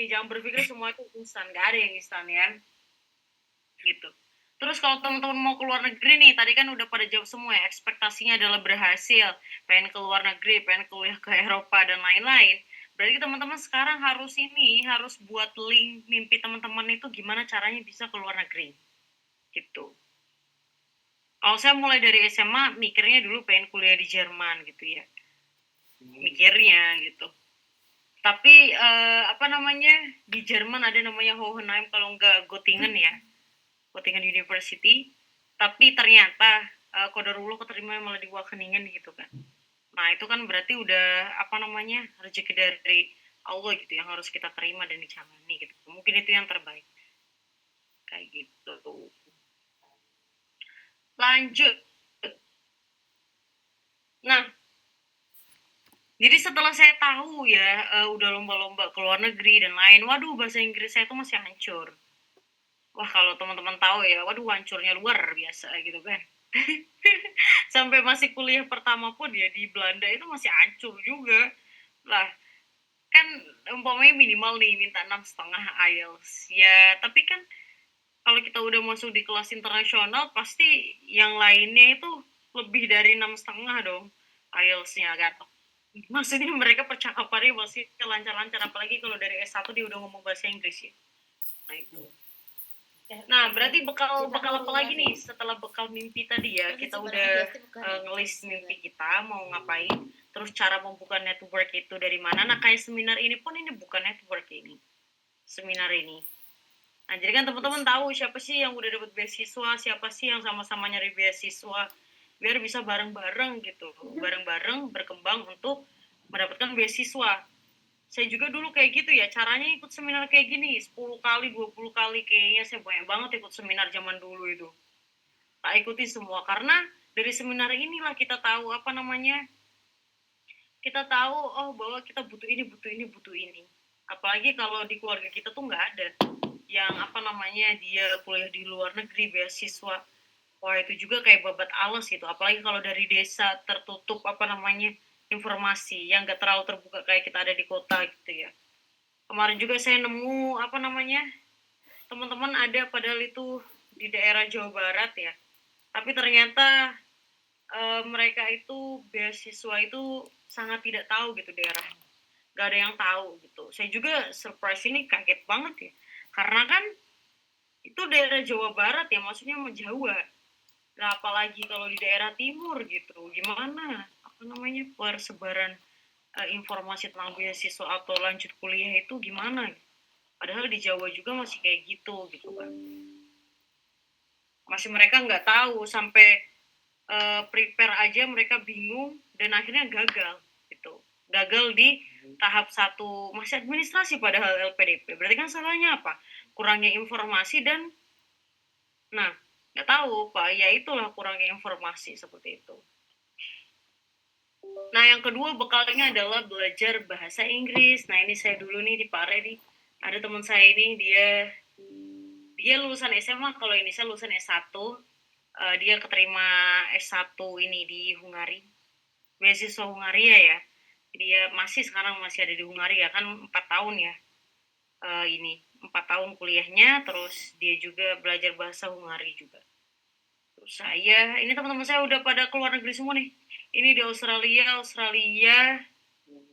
jangan berpikir semua itu instan, nggak ada yang instan ya gitu. Terus kalau teman-teman mau ke luar negeri nih, tadi kan udah pada jawab semua ya, ekspektasinya adalah berhasil, pengen ke luar negeri, pengen kuliah ke Eropa dan lain-lain. Berarti teman-teman sekarang harus buat link mimpi teman-teman itu gimana caranya bisa ke luar negeri gitu. Kalau saya mulai dari SMA mikirnya dulu pengen kuliah di Jerman gitu ya, mikirnya gitu. Tapi di Jerman ada namanya Hohenheim, kalau enggak Göttingen ya, Göttingen University. Tapi ternyata kodarullah keterima malah di Wageningen gitu kan. Nah, itu kan berarti udah rezeki dari Allah gitu yang harus kita terima dan dijalani gitu. Mungkin itu yang terbaik. Kayak gitu. Lanjut. Nah, jadi setelah saya tahu ya, udah lomba-lomba ke luar negeri dan lain, waduh bahasa Inggris saya tuh masih hancur. Wah, kalau teman-teman tahu ya, waduh hancurnya luar biasa gitu kan. Sampai masih kuliah pertama pun ya di Belanda itu masih hancur juga. Lah, kan umpamanya minimal nih minta 6,5 IELTS. Ya, tapi kan kalau kita udah masuk di kelas internasional, pasti yang lainnya itu lebih dari 6,5 dong IELTS-nya kan. Maksudnya mereka percakapannya masih lancar-lancar, apalagi kalau dari S1 dia udah ngomong bahasa Inggris ya. Nah, itu. Nah, berarti bekal apa lagi nih setelah bekal mimpi tadi ya? Kita udah ngelis mimpi kita mau ngapain, terus cara membuka network itu dari mana. Nah, kayak seminar ini pun ini bukan network ini. Seminar ini. Nah, jadi kan teman-teman tahu siapa sih yang udah dapat beasiswa, siapa sih yang sama-sama nyari beasiswa, biar bisa bareng-bareng gitu, bareng-bareng berkembang untuk mendapatkan beasiswa. Saya juga dulu kayak gitu ya, caranya ikut seminar kayak gini, 10 kali, 20 kali kayaknya saya banyak banget ikut seminar zaman dulu itu. Tak ikuti semua, karena dari seminar inilah kita tahu apa namanya, kita tahu oh bahwa kita butuh ini, butuh ini, butuh ini. Apalagi kalau di keluarga kita tuh nggak ada yang apa namanya dia kuliah di luar negeri beasiswa. Wah itu juga kayak babat alas gitu. Apalagi kalau dari desa tertutup apa namanya informasi yang nggak terlalu terbuka kayak kita ada di kota gitu ya. Kemarin juga saya nemu apa namanya teman-teman ada padahal itu di daerah Jawa Barat ya. Tapi ternyata mereka itu beasiswa itu sangat tidak tahu gitu daerah. Gak ada yang tahu gitu. Saya juga surprise ini kaget banget ya. Karena kan itu daerah Jawa Barat ya, maksudnya mau Jawa. Nah, apalagi kalau di daerah timur gitu, gimana? Apa namanya persebaran informasi tentang beasiswa atau lanjut kuliah itu gimana? Padahal di Jawa juga masih kayak gitu kan. Masih mereka nggak tahu sampai prepare aja mereka bingung dan akhirnya gagal gitu. Gagal di tahap 1 masih administrasi padahal LPDP. Berarti kan salahnya apa? Kurangnya informasi dan nah nggak tahu Pak, ya itulah kurangnya informasi seperti itu. Nah yang kedua bekalnya adalah belajar bahasa Inggris. Nah ini saya dulu nih di Pare nih, ada teman saya ini dia lulusan SMA, kalau ini saya lulusan S1, dia keterima S1 ini di Hungari, beasiswa Hungaria ya. Dia sekarang masih ada di Hungaria kan 4 tahun ya, ini 4 tahun kuliahnya, terus dia juga belajar bahasa Hungari juga. Terus ini teman-teman saya udah pada keluar negeri semua nih. Ini di Australia,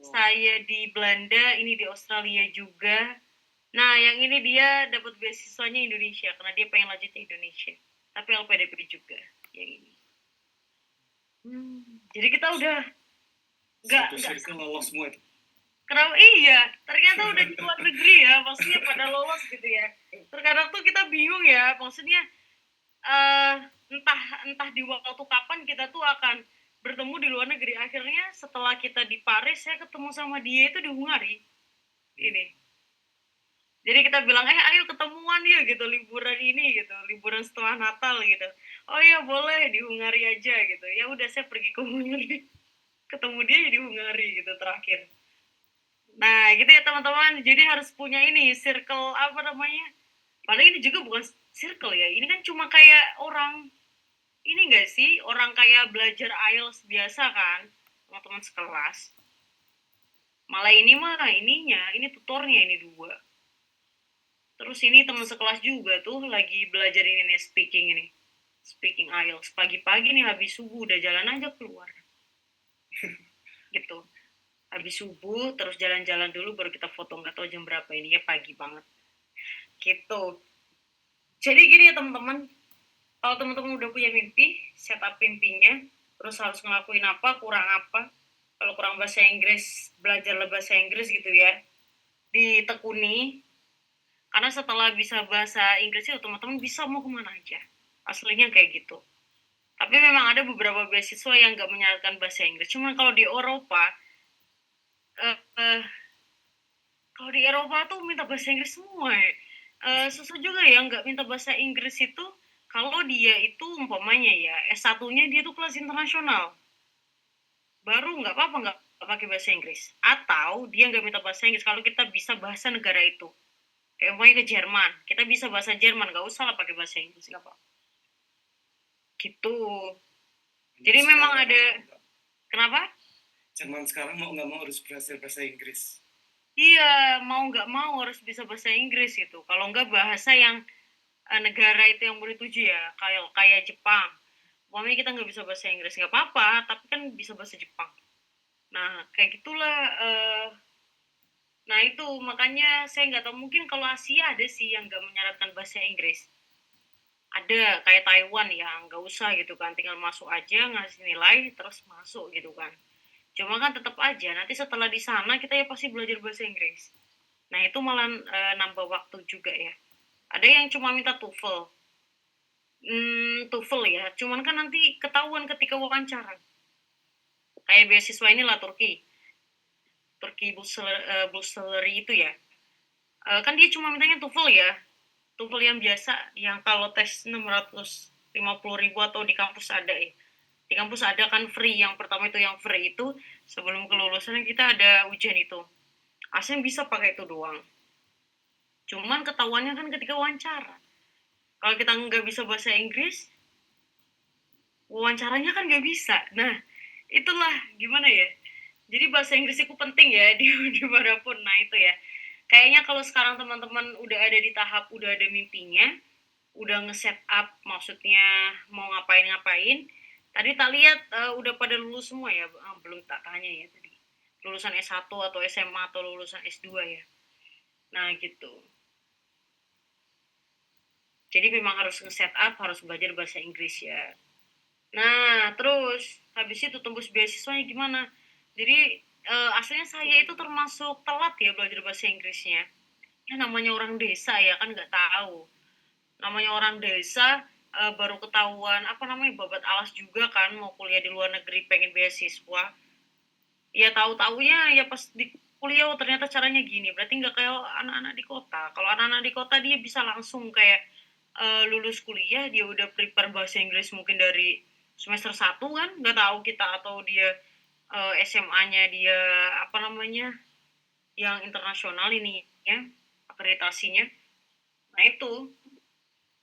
saya di Belanda, ini di Australia juga. Nah, yang ini dia dapat beasiswanya Indonesia karena dia pengen lanjut ke Indonesia. Tapi LPDP juga yang ini. Jadi kita udah Satu circle lolos semua itu. Kenapa? Iya, ternyata udah di luar negeri ya, maksudnya pada lolos gitu ya. Terkadang tuh kita bingung ya, maksudnya entah di waktu kapan kita tuh akan bertemu di luar negeri. Akhirnya setelah kita di Paris, saya ketemu sama dia itu di Hungari. Ini. Jadi kita bilang, ayo ketemuan ya gitu, liburan ini gitu, liburan setelah Natal gitu. Oh iya boleh di Hungari aja gitu. Ya udah saya pergi ke Hungari, ketemu dia di Hungari gitu terakhir. Nah gitu ya teman-teman, jadi harus punya ini circle apa namanya. Padahal ini juga bukan circle ya, ini kan cuma kayak orang ini enggak sih, orang kayak belajar IELTS biasa kan, teman-teman sekelas. Malah ini ini tutornya ini 2. Terus ini teman sekelas juga tuh lagi belajar ini nih, speaking IELTS. Pagi-pagi nih habis subuh udah jalan aja keluar. Gitu. Habis subuh terus jalan-jalan dulu baru kita foto, nggak tahu jam berapa ini ya, pagi banget. Gitu. Jadi gini ya teman-teman, kalau teman-teman udah punya mimpi, setup mimpinya, terus harus ngelakuin apa, kurang apa. Kalau kurang bahasa Inggris, belajarlah bahasa Inggris gitu ya. Ditekuni, karena setelah bisa bahasa Inggris itu teman-teman bisa mau kemana aja. Aslinya kayak gitu. Tapi memang ada beberapa beasiswa yang nggak menyarankan bahasa Inggris. Cuman kalau di Eropa, kalau di Eropa tuh minta bahasa Inggris semua. Susah juga ya nggak minta bahasa Inggris itu kalau dia itu umpamanya ya S1-nya dia tuh kelas internasional. Baru nggak apa-apa nggak pakai bahasa Inggris. Atau dia nggak minta bahasa Inggris kalau kita bisa bahasa negara itu. Kayak umpamanya ke Jerman, kita bisa bahasa Jerman, nggak usah lah pakai bahasa Inggris, nggak apa. Gitu. Jadi memang ada, kenapa? Jerman sekarang mau nggak mau harus belajar bahasa Inggris. Iya, mau nggak mau harus bisa bahasa Inggris gitu. Kalau nggak bahasa yang negara itu yang mau dituju ya, kayak Jepang. Umpamanya kita nggak bisa bahasa Inggris, nggak apa-apa, tapi kan bisa bahasa Jepang. Nah, kayak gitulah. Nah itu makanya saya nggak tahu, mungkin kalau Asia ada sih yang nggak menyarankan bahasa Inggris. Ada kayak Taiwan ya, nggak usah gitu kan, tinggal masuk aja ngasih nilai terus masuk gitu kan. Cuma kan tetap aja nanti setelah di sana kita ya pasti belajar bahasa Inggris. Nah itu malah nambah waktu juga ya. Ada yang cuma minta TOEFL. TOEFL ya, cuman kan nanti ketahuan ketika wawancara. Kayak beasiswa inilah Turki Bursary itu ya. Kan dia cuma mintanya TOEFL ya. TOEFL yang biasa, yang kalau tes 650.000 atau di kampus ada ya. Di kampus ada kan free, yang pertama itu yang free itu sebelum kelulusan kita ada ujian itu. Aslinya bisa pakai itu doang. Cuman ketahuannya kan ketika wawancara. Kalau kita nggak bisa bahasa Inggris, wawancaranya kan nggak bisa. Nah, itulah gimana ya. Jadi bahasa Inggris itu penting ya di manapun. Nah itu ya. Kayaknya kalau sekarang teman-teman udah ada di tahap, udah ada mimpinya, udah nge-set up, maksudnya mau ngapain-ngapain. Tadi tak lihat udah pada lulus semua ya, belum tak tanya ya tadi. Lulusan S1 atau SMA atau lulusan S2 ya. Nah gitu. Jadi memang harus nge-set up, harus belajar bahasa Inggris ya. Nah, terus habis itu tembus beasiswanya gimana? Jadi aslinya saya itu termasuk telat ya belajar bahasa Inggrisnya. Ya namanya orang desa ya kan nggak tahu. Namanya orang desa baru ketahuan apa namanya babat alas juga kan mau kuliah di luar negeri pengen beasiswa. Ya tahu-taunya ya pas di kuliah oh, ternyata caranya gini. Berarti nggak kayak anak-anak di kota. Kalau anak-anak di kota dia bisa langsung kayak lulus kuliah dia udah prepare bahasa Inggris mungkin dari semester 1 kan nggak tahu kita atau dia SMA-nya dia apa namanya yang internasional ini ya akreditasinya. Nah itu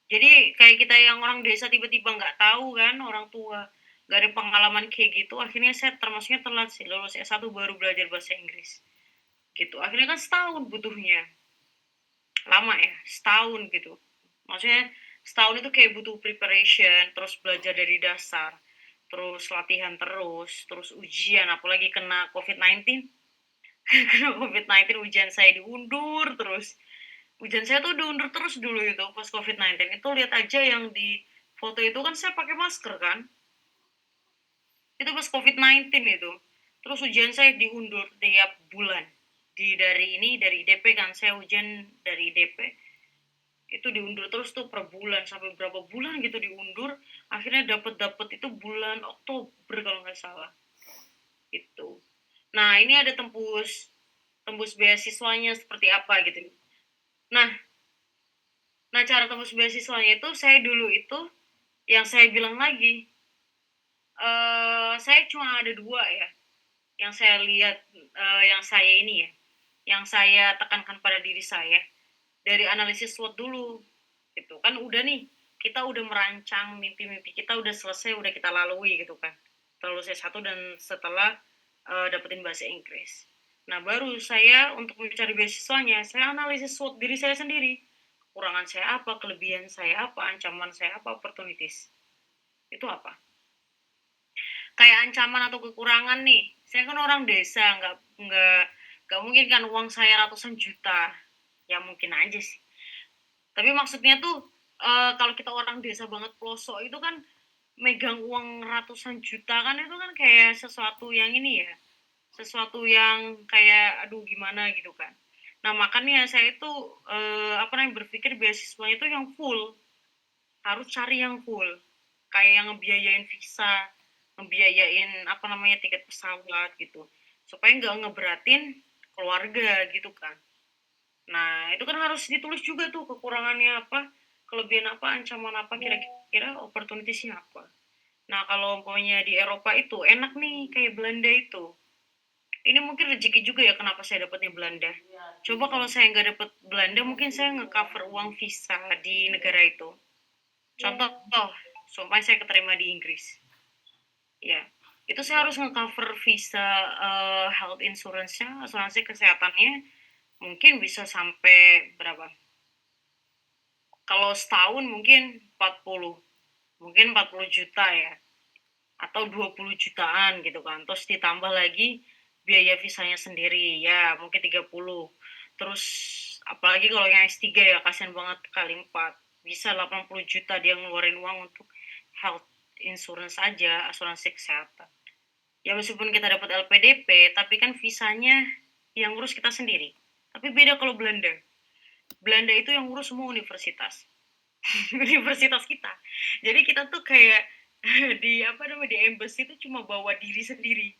jadi kayak kita yang orang desa tiba-tiba nggak tahu kan orang tua nggak ada pengalaman kayak gitu akhirnya saya termasuknya telat sih lulus S1 baru belajar bahasa Inggris gitu akhirnya kan setahun butuhnya lama ya setahun gitu maksudnya setahun itu kayak butuh preparation terus belajar dari dasar terus latihan terus ujian apalagi kena COVID-19 kena COVID-19 ujian saya diundur terus ujian saya tuh diundur terus dulu itu pas COVID-19 itu lihat aja yang di foto itu kan saya pakai masker kan itu pas COVID-19 itu terus ujian saya diundur tiap bulan dari IDP kan saya ujian dari IDP itu diundur terus tuh per bulan sampai berapa bulan gitu diundur akhirnya dapat itu bulan Oktober kalau nggak salah itu nah ini ada tembus beasiswanya seperti apa gitu nah cara tembus beasiswanya itu saya dulu itu yang saya bilang lagi saya cuma ada dua ya yang saya lihat yang saya ini ya yang saya tekankan pada diri saya dari analisis SWOT dulu gitu kan udah nih kita udah merancang mimpi-mimpi kita udah selesai udah kita lalui gitu kan terus S1 dan setelah dapetin bahasa Inggris nah baru saya untuk mencari beasiswanya saya analisis SWOT diri saya sendiri kekurangan saya apa kelebihan saya apa ancaman saya apa opportunities itu apa kayak ancaman atau kekurangan nih saya kan orang desa nggak mungkin kan uang saya ratusan juta ya mungkin aja sih tapi maksudnya tuh kalau kita orang desa banget pelosok itu kan megang uang ratusan juta kan itu kan kayak sesuatu yang ini ya sesuatu yang kayak aduh gimana gitu kan nah makanya saya itu apa namanya berpikir beasiswanya itu yang full harus cari yang full kayak yang ngebiayain visa ngebiayain apa namanya tiket pesawat gitu supaya nggak ngeberatin keluarga gitu kan nah itu kan harus ditulis juga tuh kekurangannya apa kelebihan apa ancaman apa kira-kira opportunitiesnya apa nah kalau umpamanya di Eropa itu enak nih kayak Belanda itu ini mungkin rezeki juga ya kenapa saya dapatnya Belanda coba kalau saya nggak dapet Belanda mungkin saya nge-cover uang visa di negara itu contoh sumpah saya keterima di Inggris ya itu saya harus nge-cover visa health insurance-nya asuransi kesehatannya mungkin bisa sampai berapa kalau setahun mungkin 40 juta ya atau 20 jutaan gitu kan terus ditambah lagi biaya visanya sendiri ya mungkin 30 terus apalagi kalau yang S3 ya kasihan banget kali 4 bisa 80 juta dia ngeluarin uang untuk health insurance aja asuransi kesehatan ya meskipun kita dapat LPDP tapi kan visanya yang ngurus kita sendiri tapi beda kalau Belanda Belanda itu yang ngurus semua universitas. Universitas kita. Jadi kita tuh kayak di embassy itu cuma bawa diri sendiri.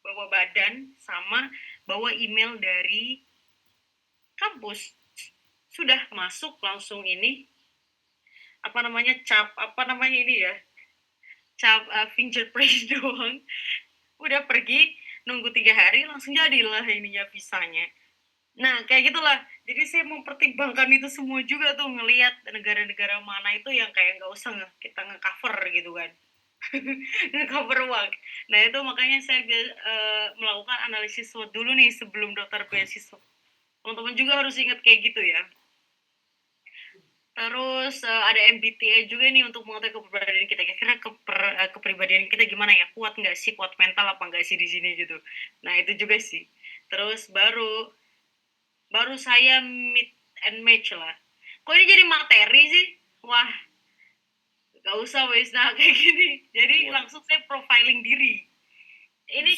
Bawa badan sama bawa email dari kampus. Sudah masuk langsung ini cap fingerprint doang. Udah pergi nunggu 3 hari langsung jadilah ininya visanya. Nah, kayak gitulah. Jadi saya mempertimbangkan itu semua juga tuh, ngelihat negara-negara mana itu yang kayak nggak usah kita nge-cover gitu kan. Nge-cover uang. Nah, itu makanya saya melakukan analisis SWOT dulu nih sebelum daftar beasiswa. Teman-teman juga harus ingat kayak gitu ya. Terus ada MBTI juga nih untuk mengetahui kepribadian kita. Kira-kira kepribadian kita gimana ya? Kuat nggak sih? Kuat mental apa nggak sih di sini gitu? Nah, itu juga sih. Terus baru saya meet and match lah. Kok ini jadi materi sih? Wah, gak usah wes nah kayak gini. Jadi langsung saya profiling diri. Ini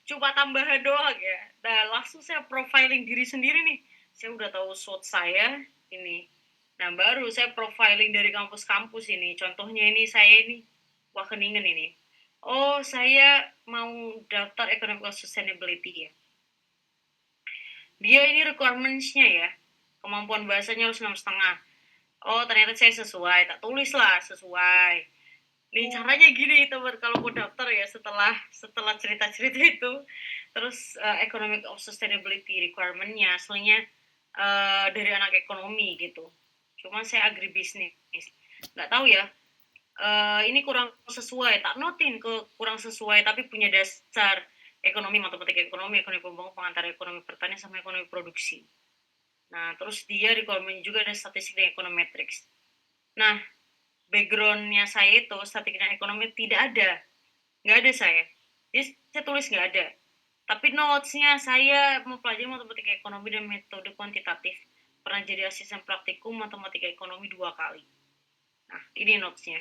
cuma tambahan doang ya. Nah, langsung saya profiling diri sendiri nih. Saya udah tahu SWOT saya ini. Nah, baru saya profiling dari kampus-kampus ini. Contohnya ini saya ini Wageningen ini. Oh, saya mau daftar Economic Sustainability ya. Dia ini requirements-nya ya. Kemampuan bahasanya harus 6,5. Oh, ternyata saya sesuai. Tak tulis lah sesuai. Nih caranya gini teman kalau mau daftar ya setelah cerita-cerita itu. Terus Economic of Sustainability requirement-nya aslinya dari anak ekonomi gitu. Cuman saya agribisnis. Nggak tahu ya. Ini kurang sesuai. Tak notin kurang sesuai tapi punya dasar ekonomi, matematika ekonomi pembangunan, pengantar ekonomi pertanian sama ekonomi produksi. Nah, terus dia requirement juga ada statistik dan econometrics. Nah, background-nya saya itu statistik dan ekonomi tidak ada. Nggak ada saya. Jadi saya tulis nggak ada. Tapi notes-nya saya mempelajari matematika ekonomi dan metode kuantitatif. Pernah jadi asisten praktikum matematika ekonomi 2 kali. Nah, ini notes-nya.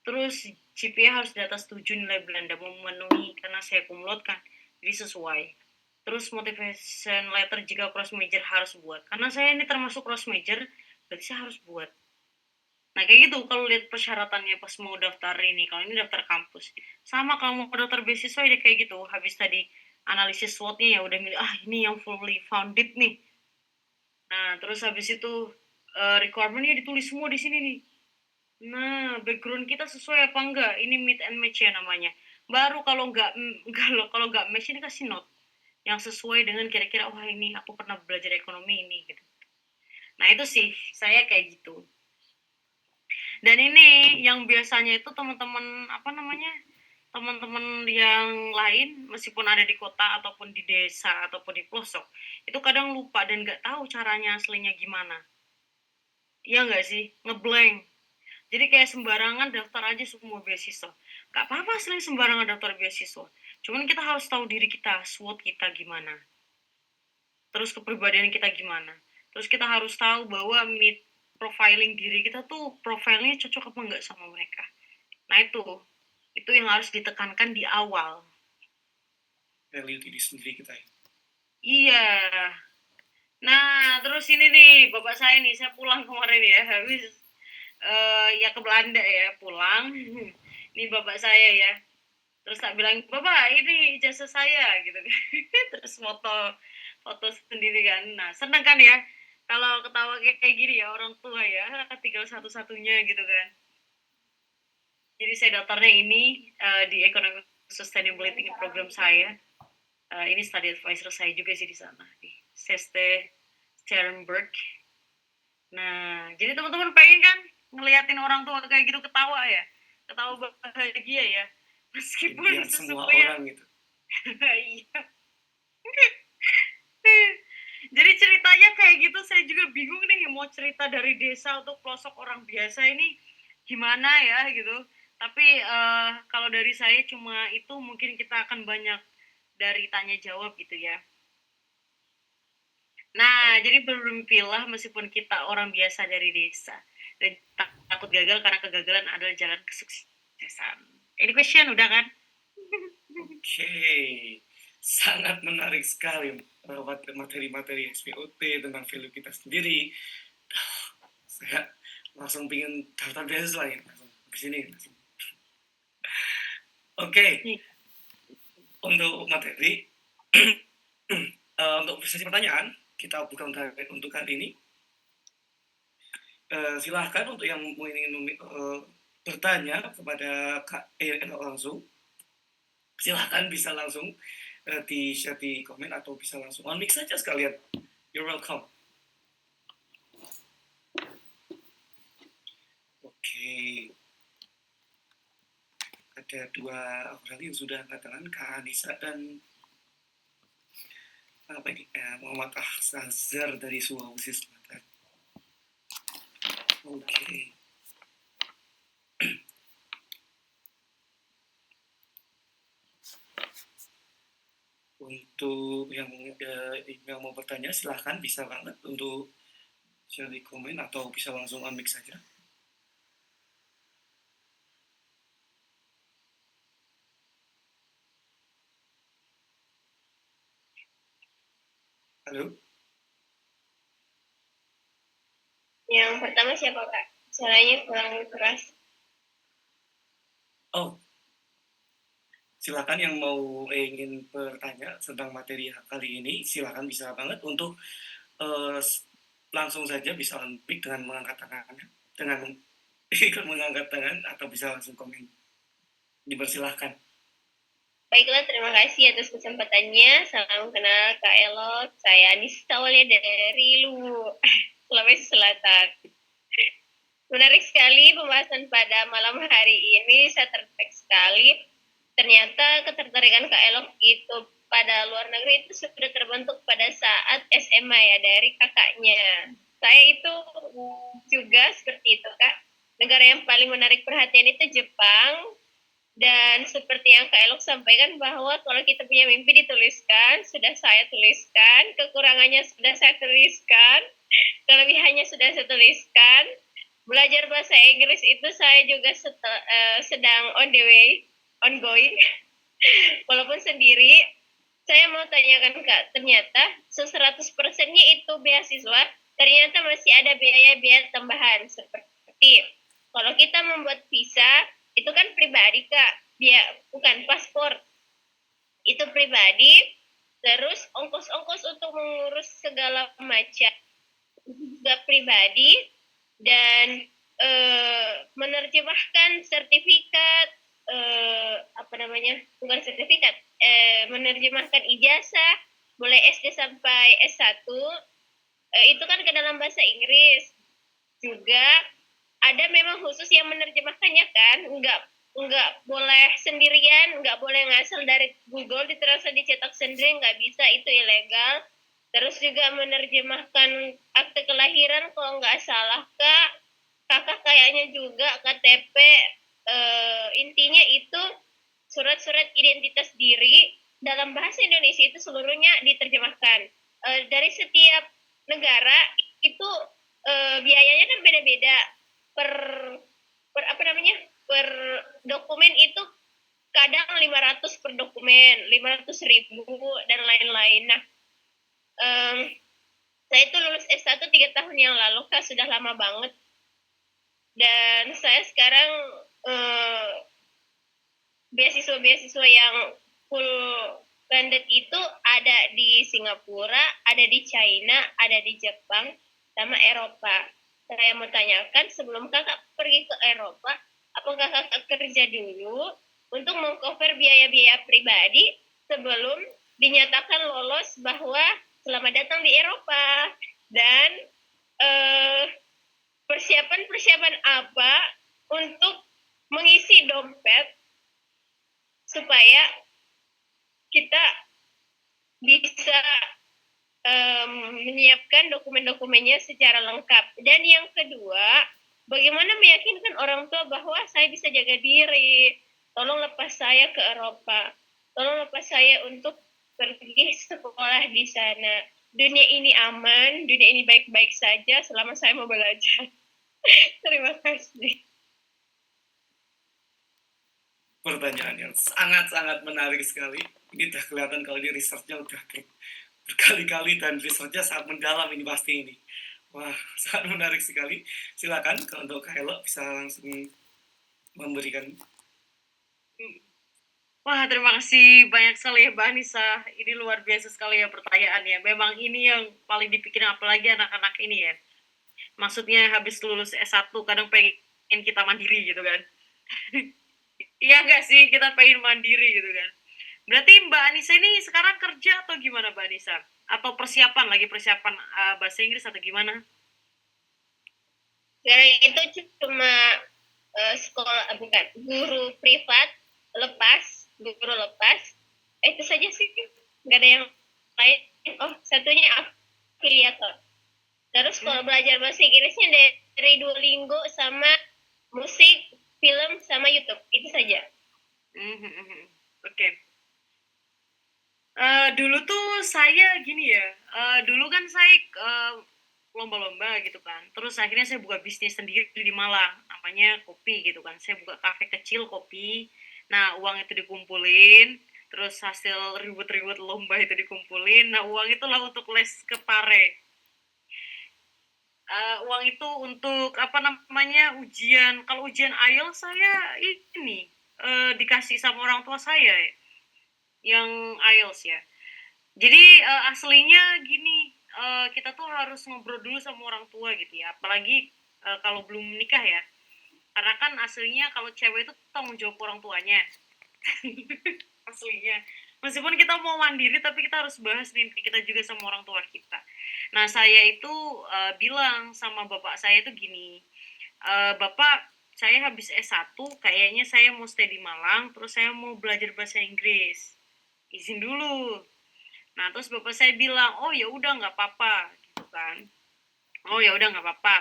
Terus GPA harus di atas 7 nilai Belanda memenuhi karena saya kumlot kan. Jadi sesuai. Terus motivation letter jika cross major harus buat. Karena saya ini termasuk cross major, berarti saya harus buat. Nah, kayak gitu kalau lihat persyaratannya pas mau daftar ini. Kalau ini daftar kampus. Sama kalau mau daftar beasiswa ya kayak gitu. Habis tadi analisis SWOT-nya ya udah milih, ini yang fully founded nih. Nah, terus habis itu requirement-nya ditulis semua di sini nih. Nah, background kita sesuai apa enggak? Ini meet and match ya namanya. Baru kalau nggak match ini kasih note yang sesuai dengan kira-kira ini aku pernah belajar ekonomi ini gitu. Nah, itu sih saya kayak gitu. Dan ini yang biasanya itu teman-teman teman-teman yang lain meskipun ada di kota ataupun di desa ataupun di pelosok itu kadang lupa dan nggak tahu caranya aslinya gimana. Iya nggak sih? Ngeblank. Jadi kayak sembarangan daftar aja semua beasiswa. Gak apa-apa sering sembarangan daftar beasiswa. Cuman kita harus tahu diri kita, SWOT kita gimana. Terus kepribadian kita gimana. Terus kita harus tahu bahwa profiling diri kita tuh profilnya cocok apa enggak sama mereka. Nah itu yang harus ditekankan di awal. Value diri sendiri kita ya. Iya. Nah, terus ini nih, bapak saya nih, saya pulang kemarin ya, habis ya ke Belanda ya, pulang. Ini bapak saya ya. Terus tak bilang, bapak ini ijazah saya gitu. Terus foto sendiri kan. Nah, seneng kan ya kalau ketawa kayak gini ya orang tua ya, tinggal satu-satunya gitu kan. Jadi saya daftarnya ini di Economic Sustainability program saya. Ini study advisor saya juga sih di sana, di Seste Sternberg. Nah, jadi teman-teman pengen kan ngeliatin orang tua kayak gitu ketawa ya, ketawa bahagia ya, meskipun semua sesungguhnya orang gitu. iya. Jadi ceritanya kayak gitu, saya juga bingung nih mau cerita dari desa untuk pelosok orang biasa ini gimana ya gitu. Tapi kalau dari saya cuma itu, mungkin kita akan banyak dari tanya jawab gitu ya. Nah, jadi bermimpilah meskipun kita orang biasa dari desa. Dan takut gagal karena kegagalan adalah jalan kesuksesan. Any question udah kan? Oke. Sangat menarik sekali materi-materi SPOT tentang value kita sendiri. Saya langsung pengen daftar beasiswa ya, langsung ke sini. Oke, untuk materi, untuk sesi pertanyaan, kita buka untuk kali ini. Silahkan untuk yang ingin bertanya kepada Kak Elo langsung, silahkan bisa langsung di-share di komen atau bisa langsung on mic saja sekalian. You're welcome. Oke. Ada 2 orang yang sudah mengatakan Kak Anissa dan Muhammad Ahsazar dari Sulawesi Selatan. Oke. Untuk yang mau bertanya silahkan bisa banget untuk share di komen atau bisa langsung on mic saja. Halo? Yang pertama siapa Kak? Suaranya kurang keras. Oh, silakan yang mau ingin bertanya tentang materi kali ini, silakan bisa banget untuk langsung saja bisa on mic dengan mengangkat tangannya, dengan ikut mengangkat tangan atau bisa langsung komen. Dipersilahkan. Baiklah, terima kasih atas kesempatannya. Salam kenal Kak Elo. Saya Anissa Walia dari Luwu, Sulawesi Selatan. Menarik sekali pembahasan pada malam hari ini. Saya tertarik sekali. Ternyata ketertarikan Kak Elo itu pada luar negeri itu sudah terbentuk pada saat SMA ya, dari kakaknya. Saya itu juga seperti itu Kak. Negara yang paling menarik perhatian itu Jepang. Dan seperti yang Kak Elok sampaikan bahwa kalau kita punya mimpi dituliskan, sudah saya tuliskan, kekurangannya sudah saya tuliskan, kelebihannya sudah saya tuliskan. Belajar bahasa Inggris itu saya juga sedang on the way, ongoing, walaupun sendiri. Saya mau tanyakan Kak, ternyata 100%-nya itu beasiswa, ternyata masih ada biaya-biaya tambahan, seperti kalau kita membuat visa, itu kan pribadi Kak, bukan paspor, itu pribadi, terus ongkos-ongkos untuk mengurus segala macam juga pribadi, dan menerjemahkan sertifikat, bukan sertifikat, menerjemahkan ijazah, mulai SD sampai S1, itu kan ke dalam bahasa Inggris. Juga ada memang khusus yang menerjemahkannya kan, nggak boleh sendirian, nggak boleh ngasal dari Google dicetak sendiri, nggak bisa, itu ilegal. Terus juga menerjemahkan akte kelahiran kalau nggak salah kakak kayaknya juga KTP, intinya itu surat-surat identitas diri dalam bahasa Indonesia itu seluruhnya diterjemahkan. Dari setiap negara itu biayanya kan beda-beda per dokumen itu kadang 500 per dokumen, 500.000 dan lain-lain. Nah, saya itu lulus S1 3 tahun yang lalu Kak, sudah lama banget. Dan saya sekarang beasiswa yang full landed itu ada di Singapura, ada di China, ada di Jepang, sama Eropa. Saya mau tanyakan, sebelum kakak pergi ke Eropa, apakah kakak kerja dulu untuk mengcover biaya-biaya pribadi sebelum dinyatakan lolos bahwa selamat datang di Eropa? Dan persiapan apa untuk mengisi dompet supaya kita bisa menyiapkan dokumen-dokumennya secara lengkap. Dan yang kedua, bagaimana meyakinkan orang tua bahwa saya bisa jaga diri, tolong lepas saya ke Eropa, tolong lepas saya untuk pergi sekolah di sana. Dunia ini aman, dunia ini baik-baik saja selama saya mau belajar. Terima kasih. Pertanyaan yang sangat-sangat menarik sekali. Ini udah kelihatan kalau ini research-nya udah berkali-kali dan research-nya sangat mendalam ini pasti ini. Wah, sangat menarik sekali. Silakan kalau untuk Kak Elo bisa langsung memberikan. Wah, terima kasih banyak sekali ya Mbak Anissa. Ini luar biasa sekali ya pertanyaannya. Memang ini yang paling dipikirin apalagi anak-anak ini ya. Maksudnya habis lulus S1 kadang pengen kita mandiri gitu kan. Iya nggak sih, kita pengen mandiri gitu kan. Berarti Mbak Anissa ini sekarang kerja atau gimana Mbak Anissa? Atau lagi persiapan bahasa Inggris atau gimana? Sekarang itu cuma sekolah, bukan, guru privat guru lepas. Itu saja sih, nggak ada yang lain. Oh, satunya afiliator. Terus kalau belajar bahasa Inggrisnya dari Duolingo sama musik, film, sama YouTube. Itu saja. Oke. Dulu tuh saya gini ya, dulu kan saya lomba-lomba gitu kan. Terus akhirnya saya buka bisnis sendiri di Malang, namanya kopi gitu kan. Saya buka kafe kecil kopi. Nah, uang itu dikumpulin, terus hasil ribut-ribut lomba itu dikumpulin. Nah, uang itulah untuk les ke Pare. Uang itu untuk apa namanya ujian. Kalau ujian IELTS saya ini dikasih sama orang tua saya yang IELTS ya. Jadi aslinya gini, kita tuh harus ngobrol dulu sama orang tua gitu ya. Apalagi kalau belum menikah ya. Karena kan aslinya kalau cewek itu tanggung jawab orang tuanya. Aslinya. Meskipun kita mau mandiri tapi kita harus bahas mimpi kita juga sama orang tua kita. Nah, saya itu bilang sama bapak saya itu gini, Bapak, saya habis S1, kayaknya saya mau stay di Malang, terus saya mau belajar bahasa Inggris. Izin dulu. Nah, terus bapak saya bilang, oh ya udah nggak apa-apa, gitu kan. Oh ya udah nggak apa-apa.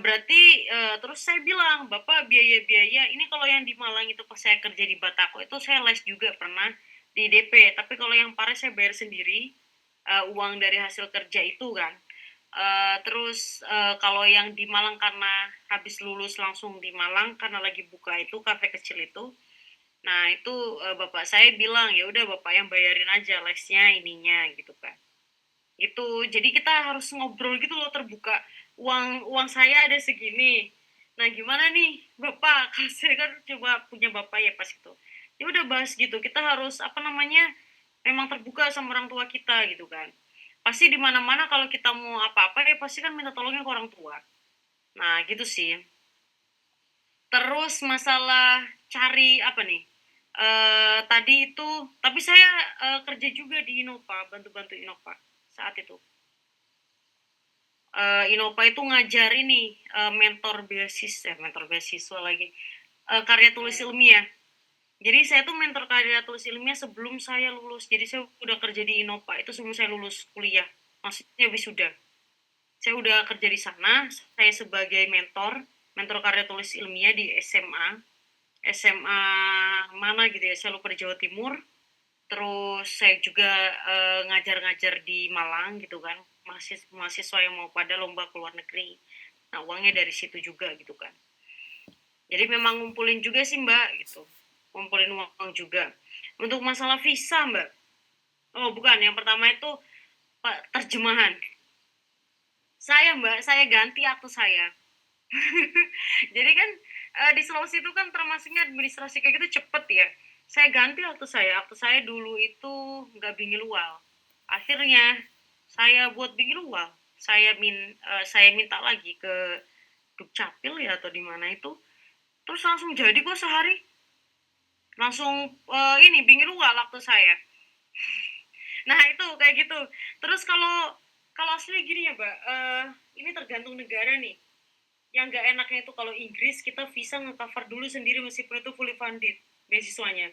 Berarti terus saya bilang, Bapak biaya-biaya, ini kalau yang di Malang itu pas saya kerja di Batako itu saya les juga pernah di DP, tapi kalau yang Pare saya bayar sendiri, uang dari hasil kerja itu kan. Terus kalau yang di Malang karena habis lulus langsung di Malang karena lagi buka itu kafe kecil itu. Nah, itu bapak saya bilang, ya udah Bapak yang bayarin aja lesnya ininya gitu kan. Gitu. Jadi kita harus ngobrol gitu loh terbuka. Uang saya ada segini. Nah, gimana nih, Bapak? Kalau saya kan coba punya Bapak ya pas itu. Ya udah bahas gitu. Kita harus apa namanya? Memang terbuka sama orang tua kita gitu kan. Pasti di mana-mana kalau kita mau apa-apa ya pasti kan minta tolongnya ke orang tua. Nah, gitu sih. Terus masalah cari apa nih? Tadi itu, tapi saya kerja juga di Innova, bantu-bantu Innova saat itu. Innova itu ngajar ini mentor beasiswa lagi karya tulis ilmiah. Jadi saya tuh mentor karya tulis ilmiah sebelum saya lulus. Jadi saya udah kerja di Innova itu sebelum saya lulus kuliah. Maksudnya wisuda. Saya udah kerja di sana. Saya sebagai mentor karya tulis ilmiah di SMA mana gitu ya. Saya lupa di Jawa Timur. Terus saya juga ngajar-ngajar di Malang gitu kan. Mahasiswa yang mau pada lomba ke luar negeri. Nah, uangnya dari situ juga gitu kan. Jadi memang ngumpulin juga sih Mbak gitu. Ngumpulin uang juga. Untuk masalah visa Mbak. Oh bukan, yang pertama itu terjemahan. Mbak, saya ganti akte saya. Jadi kan di Sulawesi itu kan termasuknya administrasi kayak gitu cepet ya. Saya ganti akte saya dulu itu nggak bilingual. Akhirnya saya buat bilingual. Saya minta lagi ke Dukcapil ya atau di mana itu. Terus langsung jadi kok sehari. Langsung ini bilingual akte saya. Nah itu kayak gitu. Terus kalau asli gini ya Mbak, ini tergantung negara nih. Yang nggak enaknya itu kalau Inggris kita visa nge-cover dulu sendiri meskipun itu fully funded beasiswanya,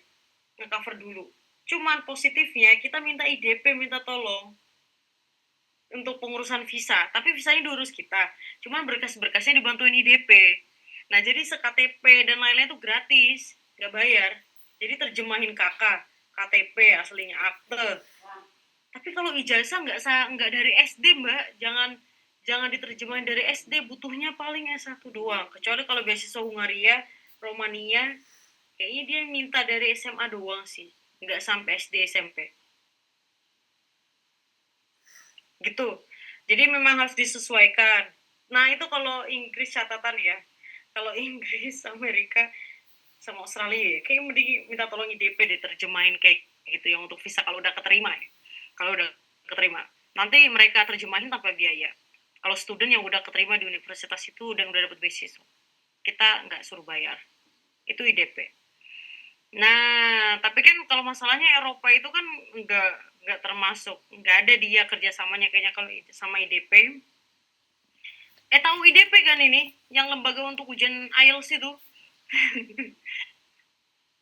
nge-cover dulu. Cuman positifnya kita minta IDP, minta tolong untuk pengurusan visa, tapi visanya diurus kita. Cuman berkas-berkasnya dibantuin IDP. Nah jadi se-KTP dan lain-lain itu gratis, nggak bayar. Jadi terjemahin KTP aslinya akte. Tapi kalau ijazah nggak dari SD Mbak, jangan diterjemahin dari SD, butuhnya paling S1 doang. Kecuali kalau beasiswa Hungaria, Romania, kayaknya dia minta dari SMA doang sih, nggak sampai SD SMP. gitu. Jadi memang harus disesuaikan. Nah itu kalau Inggris catatan ya, kalau Inggris, Amerika, sama Australia ya, kayak mending minta tolong IDP diterjemahin kayak gitu yang untuk visa kalau udah keterima ya. Kalau udah keterima, nanti mereka terjemahin tanpa biaya. Kalau student yang udah keterima di universitas itu dan udah dapat beasiswa, kita nggak suruh bayar. Itu IDP. Nah, tapi kan kalau masalahnya Eropa itu kan nggak termasuk, nggak ada dia kerjasamanya kayaknya kalau sama IDP. Tahu IDP kan ini, yang lembaga untuk ujian IELTS itu?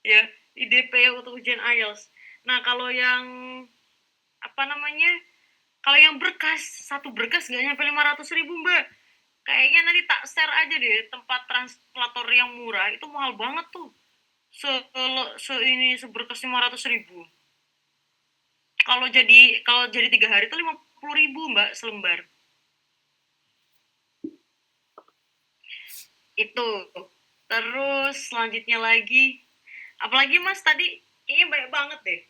Ya, IDP untuk ujian IELTS. Nah, kalau yang apa namanya? Kalau yang berkas, satu berkas nggak nyampe 500.000 Mbak. Kayaknya nanti tak share aja deh tempat translator yang murah, itu mahal banget tuh. Seberkas 500.000. Kalau jadi 3 hari itu 50.000 Mbak selembar. Itu. Terus selanjutnya lagi, apalagi Mas tadi kayaknya banyak banget deh.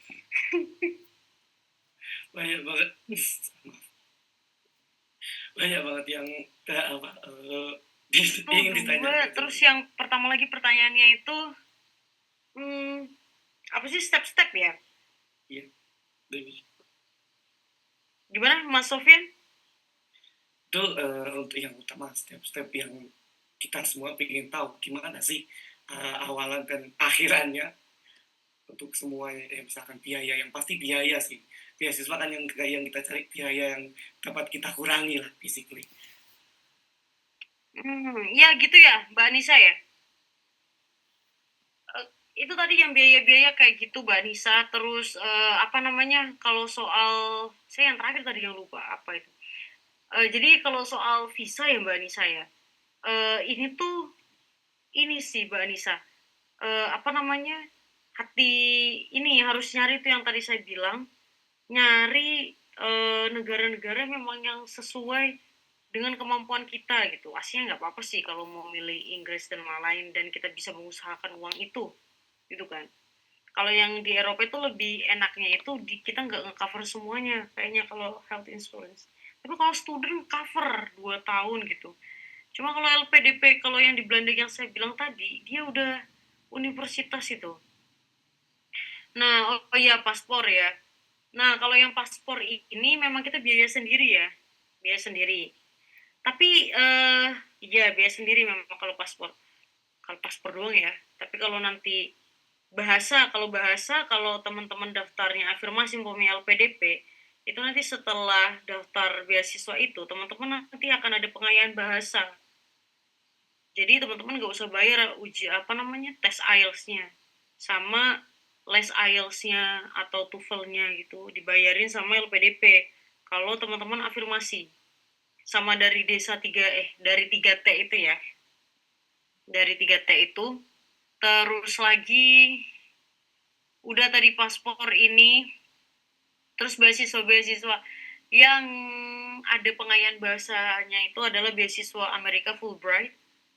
Banyak banget. Banyak banget yang ingin ditanyakan. Terus yang pertama lagi pertanyaannya itu apa sih step-step ya? Iya. Gimana Mas Sofyan? Itu untuk yang utama, step-step yang kita semua ingin tahu gimana sih awalan dan akhirannya untuk semuanya. Misalkan biaya, yang pasti biaya sih. Beasiswa kan yang kita cari biaya yang dapat kita kurangi lah, basically. Ya gitu ya Mbak Anissa ya. Itu tadi yang biaya-biaya kayak gitu Mbak Anissa. Terus apa namanya, kalau soal, saya yang terakhir tadi yang lupa apa itu. Jadi kalau soal visa ya Mbak Anissa ya, ini sih Mbak Anissa, apa namanya, ini harus nyari tuh yang tadi saya bilang, nyari negara-negara memang yang sesuai dengan kemampuan kita gitu. Aslinya nggak apa-apa sih kalau mau milih Inggris dan lain dan kita bisa mengusahakan uang itu, gitu kan. Kalau yang di Eropa itu lebih enaknya itu kita nggak nge-cover semuanya, kayaknya kalau health insurance. Tapi kalau student cover 2 tahun gitu. Cuma kalau LPDP, kalau yang di Belanda yang saya bilang tadi, dia udah universitas itu. Nah, oh iya paspor ya. Nah, kalau yang paspor ini memang kita biaya sendiri ya. Biaya sendiri. Tapi ya biaya sendiri memang kalau paspor. Kalau paspor doang ya. Tapi kalau nanti kalau teman-teman daftarnya afirmasi umpamanya LPDP, itu nanti setelah daftar beasiswa itu, teman-teman nanti akan ada pengayaan bahasa. Jadi teman-teman nggak usah bayar tes IELTS-nya. Sama les IELTS-nya atau TOEFL-nya gitu, dibayarin sama LPDP. Kalau teman-teman afirmasi. Sama dari dari 3T itu ya. Dari 3T itu. Terus lagi, udah tadi paspor ini. Terus beasiswa-beasiswa yang ada pengayaan bahasanya itu adalah beasiswa Amerika Fulbright,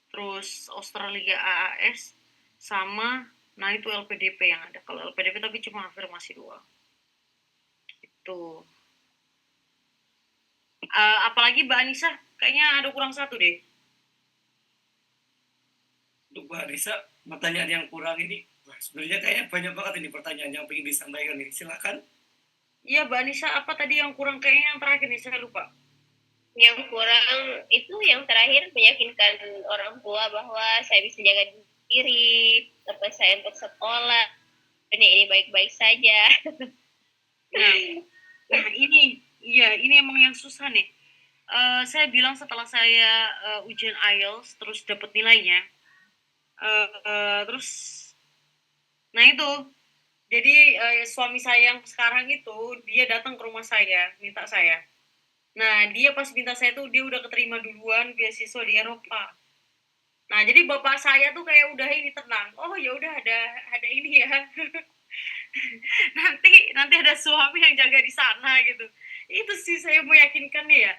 terus Australia AAS, sama itu LPDP yang ada. Kalau LPDP tapi cuma afirmasi doang. Itu. Apalagi Mbak Anissa, kayaknya ada kurang satu deh. Untuk Mbak Anissa, pertanyaan yang kurang ini, sebenarnya kayaknya banyak banget ini pertanyaan yang ingin disampaikan nih. Silakan. Iya Mbak Anissa, apa tadi yang kurang? Kayaknya yang terakhir nih, saya lupa. Yang kurang itu yang terakhir meyakinkan orang tua bahwa saya bisa jaga diri, tempat saya untuk sekolah, ini baik-baik saja. Nah ini emang yang susah nih. Saya bilang setelah saya ujian IELTS terus dapat nilainya, terus nah itu jadi suami saya yang sekarang itu dia datang ke rumah saya minta saya. Nah dia pas minta saya tuh dia udah keterima duluan beasiswa di Eropa. Nah jadi bapak saya tuh kayak udah ini tenang. Oh ya udah ada ini ya. nanti ada suami yang jaga di sana gitu. Itu sih saya meyakinkan ya.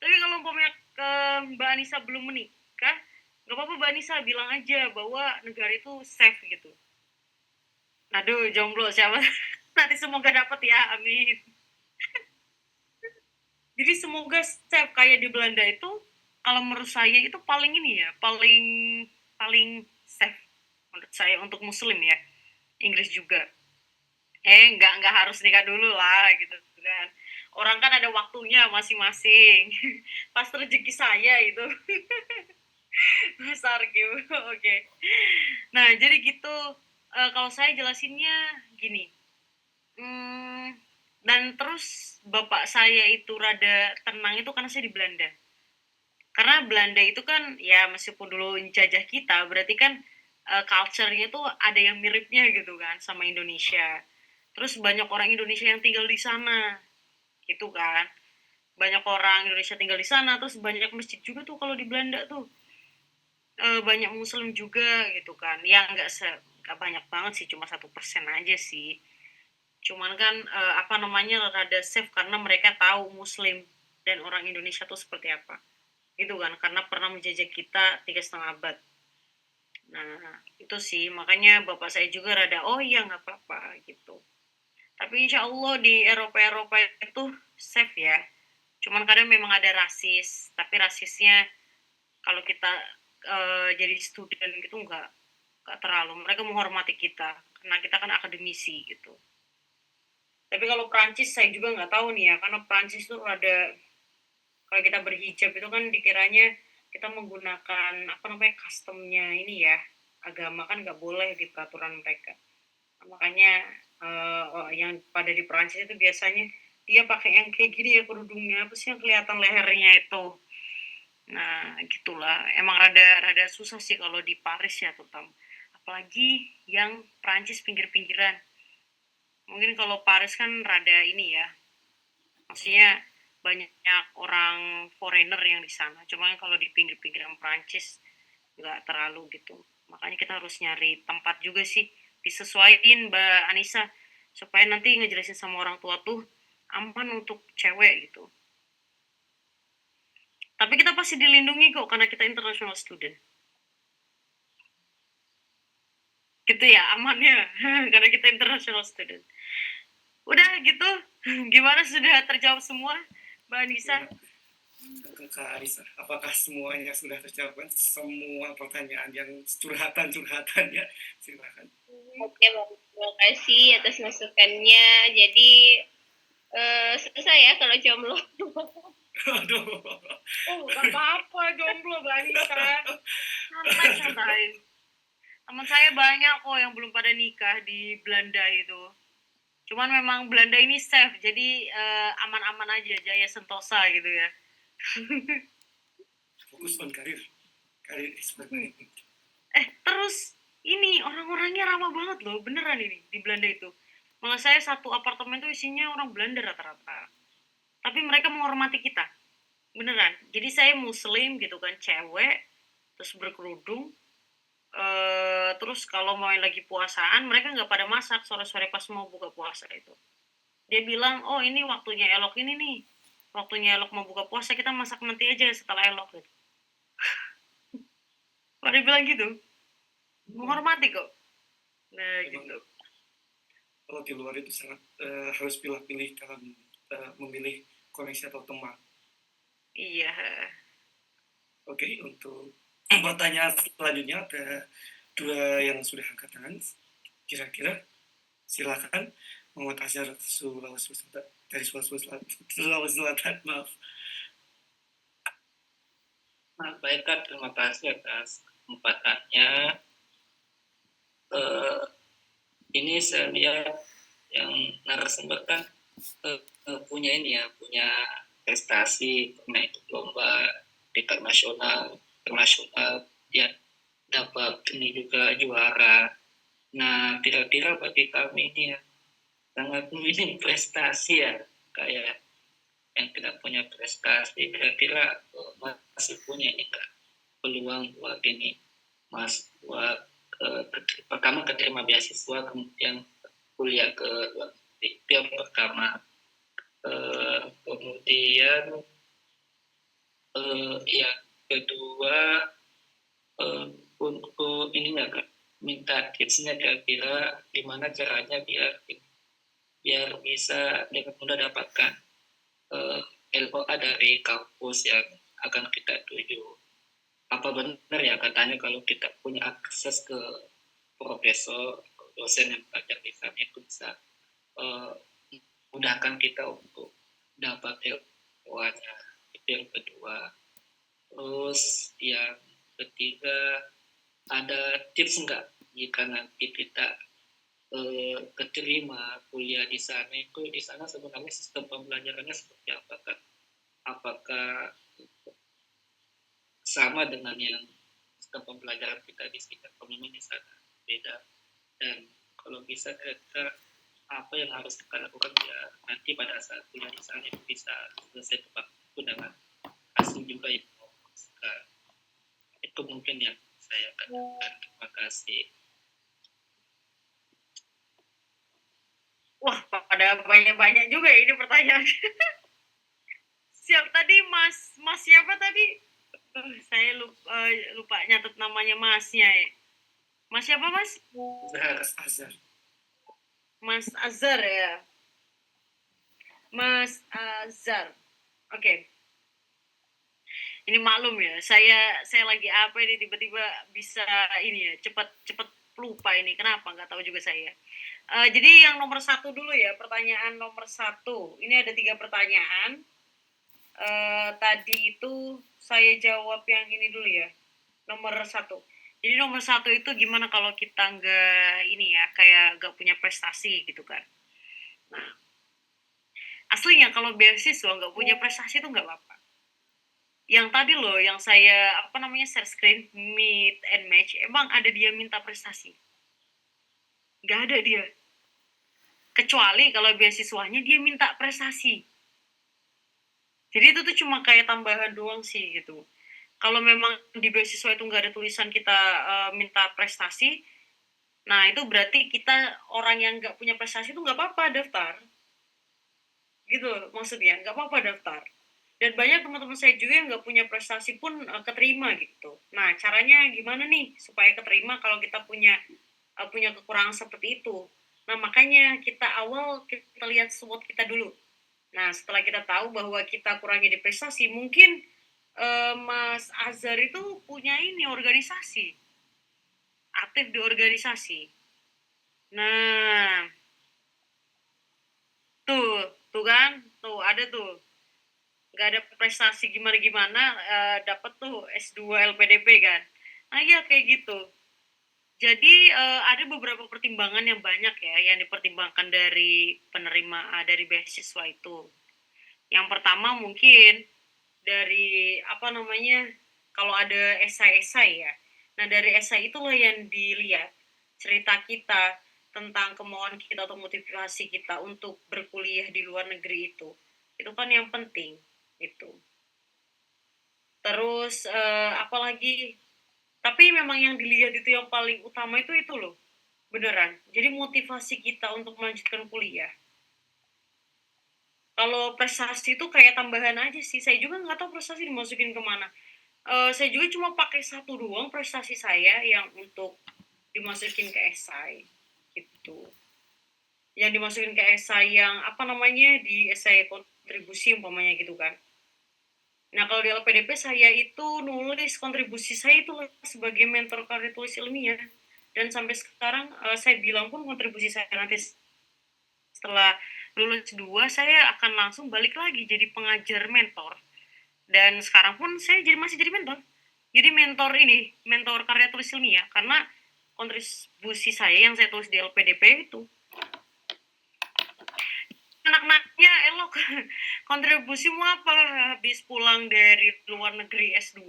Tapi kalau umpamanya ke Mbak Anissa belum menikah, nggak apa-apa Mbak Anissa bilang aja bahwa negara itu safe gitu. Aduh jomblo siapa? Nanti semoga dapet ya, amin. Jadi semoga safe kayak di Belanda itu, kalau menurut saya itu paling ini ya, paling paling safe menurut saya untuk muslim ya. Inggris juga. Nggak harus nikah dulu lah gitu kan. Orang kan ada waktunya masing-masing. Pas rezeki saya itu. Besar gitu. Oke. Nah, jadi gitu. Kalau saya jelasinnya gini. Hmm, dan terus bapak saya itu rada tenang itu karena saya di Belanda. Karena Belanda itu kan ya meskipun dulu jajah kita, berarti kan culture-nya tuh ada yang miripnya gitu kan sama Indonesia. Terus banyak orang Indonesia yang tinggal di sana, gitu kan. Banyak orang Indonesia tinggal di sana, terus banyak masjid juga tuh kalau di Belanda tuh. Banyak Muslim juga gitu kan. Ya nggak banyak banget sih, cuma 1% aja sih. Cuman kan apa namanya rada safe karena mereka tahu Muslim dan orang Indonesia tuh seperti apa. Gitu kan, karena pernah menjajah kita 3,5 abad. Nah, itu sih makanya bapak saya juga rada oh iya nggak apa-apa gitu. Tapi insya Allah di Eropa itu safe ya. Cuman kadang memang ada rasis, tapi rasisnya kalau kita jadi student gitu nggak terlalu. Mereka menghormati kita karena kita kan akademisi gitu. Tapi kalau Prancis saya juga nggak tahu nih ya, karena Prancis tuh ada kalau kita berhijab itu kan dikiranya kita menggunakan apa namanya customnya ini ya, agama kan nggak boleh di peraturan mereka. Nah, makanya yang pada di Perancis itu biasanya dia pakai yang kayak gini ya kerudungnya, apa sih yang kelihatan lehernya itu. Nah gitulah, emang rada susah sih kalau di Paris ya terutama, apalagi yang Perancis pinggir-pinggiran. Mungkin kalau Paris kan rada ini ya, maksudnya banyak orang foreigner yang di sana. Cuma kalau di pinggir-pinggiran Prancis nggak terlalu gitu. Makanya kita harus nyari tempat juga sih, disesuaiin Mbak Anissa supaya nanti ngejelasin sama orang tua tuh aman untuk cewek gitu. Tapi kita pasti dilindungi kok karena kita international student. Gitu ya amannya karena kita international student. Udah gitu. Gimana, sudah terjawab semua Mbak Anissa? Kak Arisa, apakah semuanya sudah terjawab? Semua pertanyaan yang curhatan-curhatannya, silakan. Oke, Bang. Terima kasih atas masukannya. Jadi, selesai ya kalau jomblo. Aduh. Oh, gak apa-apa jomblo Mbak Anissa. Santai. Teman saya banyak kok yang belum pada nikah di Belanda itu. Cuman memang Belanda ini safe, jadi aman-aman aja, Jaya Sentosa gitu ya. Fokus on karir seperti ini. Terus ini orang-orangnya ramah banget loh, beneran ini di Belanda itu. Malah saya satu apartemen tuh isinya orang Belanda rata-rata. Tapi mereka menghormati kita, beneran. Jadi saya Muslim gitu kan, cewek, terus berkerudung. Terus kalau mau yang lagi puasaan, mereka nggak pada masak sore-sore pas mau buka puasa itu. Dia bilang, oh ini waktunya elok ini nih. Waktunya elok mau buka puasa, kita masak nanti aja setelah elok gitu. Pada bilang gitu. Menghormati kok. Nah gitu. Kalau di luar itu sangat harus pilih-pilih dalam memilih koneksi atau teman. Iya. Oke, untuk pertanyaan selanjutnya ada 2 yang sudah angkat tangan. Kira-kira silakan Muhammad Azhar dari Sulawesi Selatan, maaf. Baik Kak, terima kasih atas kesempatannya. Ini saya lihat yang narasumber kan punya ini ya, punya prestasi, pernah ikut lomba tingkat nasional, internasional, ya dapat ini juga juara. Nah, kira-kira bagi kami ini ya sangat minim prestasi ya, kayak yang tidak punya prestasi, kira-kira masih punya ini Kak, peluang buat ini, Mas, buat pertama keterima beasiswa, kemudian kuliah ke luar negeri, itu yang pertama. Kemudian ya kedua, untuk ini nggak minta tipsnya kira-kira gimana caranya biar bisa dengan mudah dapatkan LOA dari kampus yang akan kita tuju. Apa benar ya katanya kalau kita punya akses ke profesor, dosen yang belajar di sana itu bisa uh, mudahkan kita untuk dapat LOA-nya. Itu yang kedua. Terus yang ketiga, ada tips nggak jika nanti kita keterima kuliah di sana, itu di sana sebenarnya sistem pembelajarannya seperti apa kan? Apakah sama dengan yang sistem pembelajaran kita di sini atau memang di sana beda? Dan kalau bisa kira-kira apa yang harus kita lakukan ya nanti pada saat kuliah di sana itu bisa selesai tepat waktu dengan hasil juga yang mau kita. Itu mungkin yang saya katakan. Terima kasih. Wah, pada banyak-banyak juga ya ini pertanyaan. Siap tadi Mas siapa tadi? Saya lupa nyatet namanya Masnya ya. Mas siapa Mas? Azhar. Mas Azhar ya. Mas Azhar. Oke. Ini maklum ya, saya lagi apa ini tiba-tiba bisa ini ya, cepat lupa ini. Kenapa? Nggak tahu juga saya. Jadi yang nomor 1 dulu ya, pertanyaan nomor 1. Ini ada 3 pertanyaan. Tadi itu saya jawab yang ini dulu ya, nomor 1. Jadi nomor 1 itu gimana kalau kita nggak ini ya, kayak nggak punya prestasi gitu kan. Nah, aslinya kalau beasiswa nggak punya prestasi itu nggak apa-apa. Yang tadi loh, yang saya share screen, meet and match, emang ada dia minta prestasi? Nggak ada dia. Kecuali kalau beasiswanya dia minta prestasi. Jadi itu tuh cuma kayak tambahan doang sih gitu. Kalau memang di beasiswa itu nggak ada tulisan kita minta prestasi, nah itu berarti kita orang yang nggak punya prestasi itu nggak apa-apa daftar. Gitu maksudnya, nggak apa-apa daftar. Dan banyak teman-teman saya juga yang nggak punya prestasi pun keterima gitu. Nah, caranya gimana nih supaya keterima kalau kita punya kekurangan seperti itu? Nah, makanya kita lihat SWOT kita dulu. Nah, setelah kita tahu bahwa kita kurangnya di prestasi, mungkin Mas Azhar itu punya ini organisasi, aktif di organisasi. Nah, tuh kan, tuh ada tuh. Nggak ada prestasi gimana-gimana, dapat tuh S2 LPDP kan. Nah iya kayak gitu. Jadi ada beberapa pertimbangan yang banyak ya yang dipertimbangkan dari penerima dari beasiswa itu. Yang pertama mungkin dari kalau ada esai-esai ya. Nah dari esai itulah yang dilihat cerita kita tentang kemauan kita atau motivasi kita untuk berkuliah di luar negeri itu. Itu kan yang penting itu. Terus apalagi, tapi memang yang dilihat itu yang paling utama itu loh, beneran. Jadi motivasi kita untuk melanjutkan kuliah. Kalau prestasi itu kayak tambahan aja sih. Saya juga nggak tahu prestasi dimasukin kemana. Saya juga cuma pakai 1 doang prestasi saya yang untuk dimasukin ke esai gitu. Yang dimasukin ke esai yang di esai kontribusi umpamanya gitu kan. Nah, kalau di LPDP saya itu nulis kontribusi saya itu sebagai mentor karya tulis ilmiah. Dan sampai sekarang saya bilang pun kontribusi saya nanti setelah lulus 2 saya akan langsung balik lagi jadi pengajar mentor. Dan sekarang pun saya masih jadi mentor. Jadi mentor karya tulis ilmiah karena kontribusi saya yang saya tulis di LPDP itu. Anak-anaknya elok, kontribusimu apa habis pulang dari luar negeri S2?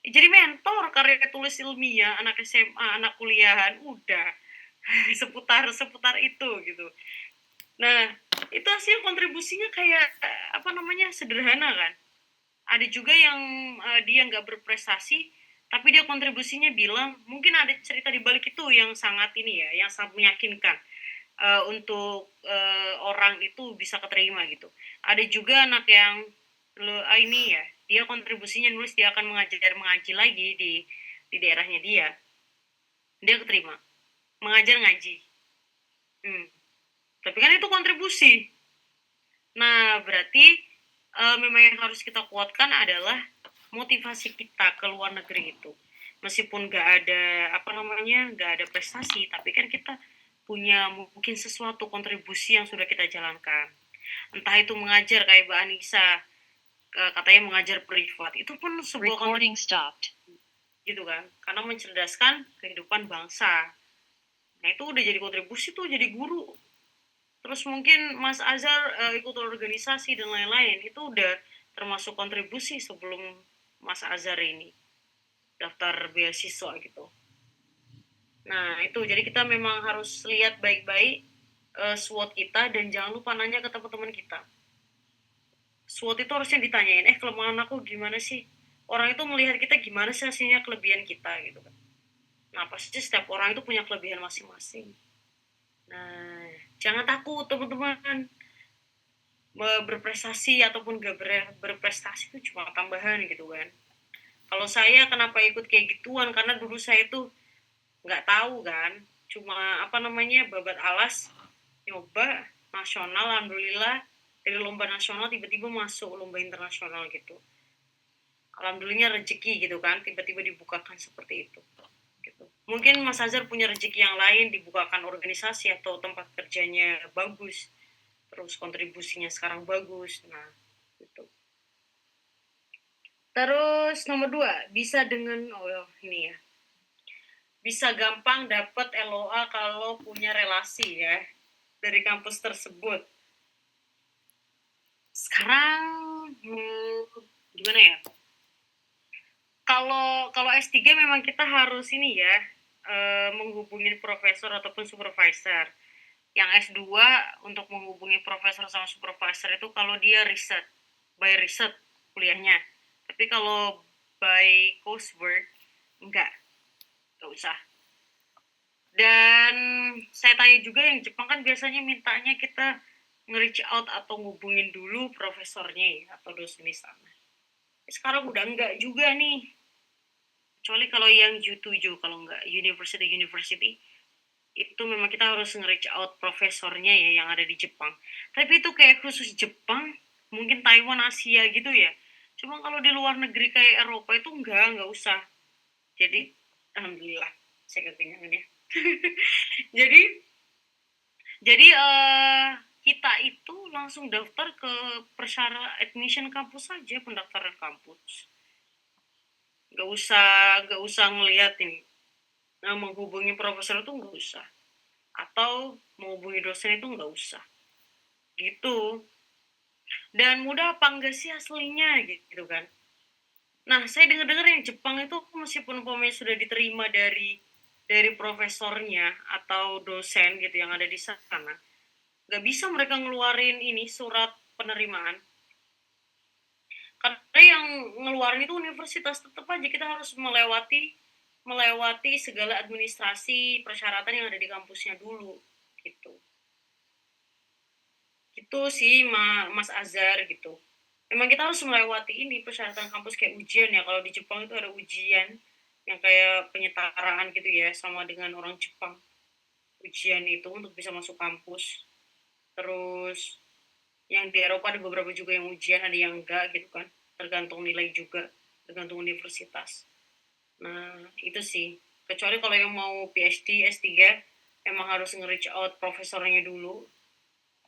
Jadi mentor karya tulis ilmiah, anak SMA, anak kuliahan, udah seputar itu gitu. Nah, itu hasil kontribusinya kayak sederhana kan. Ada juga yang dia nggak berprestasi, tapi dia kontribusinya bilang mungkin ada cerita di balik itu yang sangat yang sangat meyakinkan. Untuk orang itu bisa keterima gitu. Ada juga anak yang dia kontribusinya nulis dia akan mengaji lagi di daerahnya dia keterima mengajar ngaji. Tapi kan itu kontribusi. Nah berarti memang yang harus kita kuatkan adalah motivasi kita ke luar negeri itu. Meskipun nggak ada prestasi, tapi kan kita punya mungkin sesuatu kontribusi yang sudah kita jalankan. Entah itu mengajar kayak Mbak Anissa, katanya mengajar privat, itu pun sebuah Recording stopped. gitu kan, karena mencerdaskan kehidupan bangsa. Nah itu udah jadi kontribusi tuh, jadi guru. Terus mungkin Mas Azhar ikut organisasi dan lain-lain, itu udah termasuk kontribusi sebelum Mas Azhar ini daftar beasiswa gitu. Nah itu, jadi kita memang harus lihat baik-baik SWOT kita, dan jangan lupa nanya ke teman-teman kita. SWOT itu harusnya ditanyain, kelemahan aku gimana sih? Orang itu melihat kita gimana sih hasilnya kelebihan kita gitu kan. Nah pasti setiap orang itu punya kelebihan masing-masing. Nah jangan takut teman-teman, berprestasi ataupun gak berprestasi itu cuma tambahan gitu kan. Kalau saya kenapa ikut kayak gituan, karena dulu saya tuh nggak tahu kan, cuma babat alas, nyoba nasional, alhamdulillah dari lomba nasional tiba-tiba masuk lomba internasional gitu. Alhamdulillahnya rezeki gitu kan, tiba-tiba dibukakan seperti itu gitu. Mungkin Mas Azhar punya rezeki yang lain, dibukakan organisasi atau tempat kerjanya bagus, terus kontribusinya sekarang bagus. Nah gitu. Terus nomor 2, bisa dengan ini ya, bisa gampang dapat LOA kalau punya relasi ya dari kampus tersebut. Sekarang gimana ya? Kalau S3 memang kita harus ini ya, menghubungi profesor ataupun supervisor. Yang S2 untuk menghubungi profesor sama supervisor itu kalau dia by riset kuliahnya. Tapi kalau by coursework enggak usah. Dan saya tanya juga, yang Jepang kan biasanya mintanya kita nge-reach out atau ngubungin dulu profesornya ya, atau dosen di sana. Sekarang udah enggak juga nih, kecuali kalau yang U7, kalau enggak university itu memang kita harus nge-reach out profesornya ya yang ada di Jepang. Tapi itu kayak khusus Jepang, mungkin Taiwan, Asia gitu ya. Cuma kalau di luar negeri kayak Eropa itu enggak usah. Jadi alhamdulillah saya ketinggalan ya. jadi kita itu langsung daftar ke persyarat admission kampus saja, pendaftaran kampus. Gak usah ngeliatin menghubungi profesor itu, gak usah, atau menghubungi dosen itu gak usah gitu. Dan mudah apa enggak sih aslinya gitu kan. Nah saya dengar yang Jepang itu meskipun umpamanya sudah diterima dari profesornya atau dosen gitu yang ada di sana, gak bisa mereka ngeluarin ini surat penerimaan, karena yang ngeluarin itu universitas. Tetap aja kita harus melewati segala administrasi persyaratan yang ada di kampusnya dulu gitu. Itu sih Mas Azhar gitu. Memang kita harus melewati ini persyaratan kampus kayak ujian ya. Kalau di Jepang itu ada ujian yang kayak penyetaraan gitu ya, sama dengan orang Jepang. Ujian itu untuk bisa masuk kampus. Terus yang di Eropa ada beberapa juga yang ujian, ada yang enggak gitu kan. Tergantung nilai juga, tergantung universitas. Nah itu sih, kecuali kalau yang mau PhD, S3 emang harus nge-reach out profesornya dulu.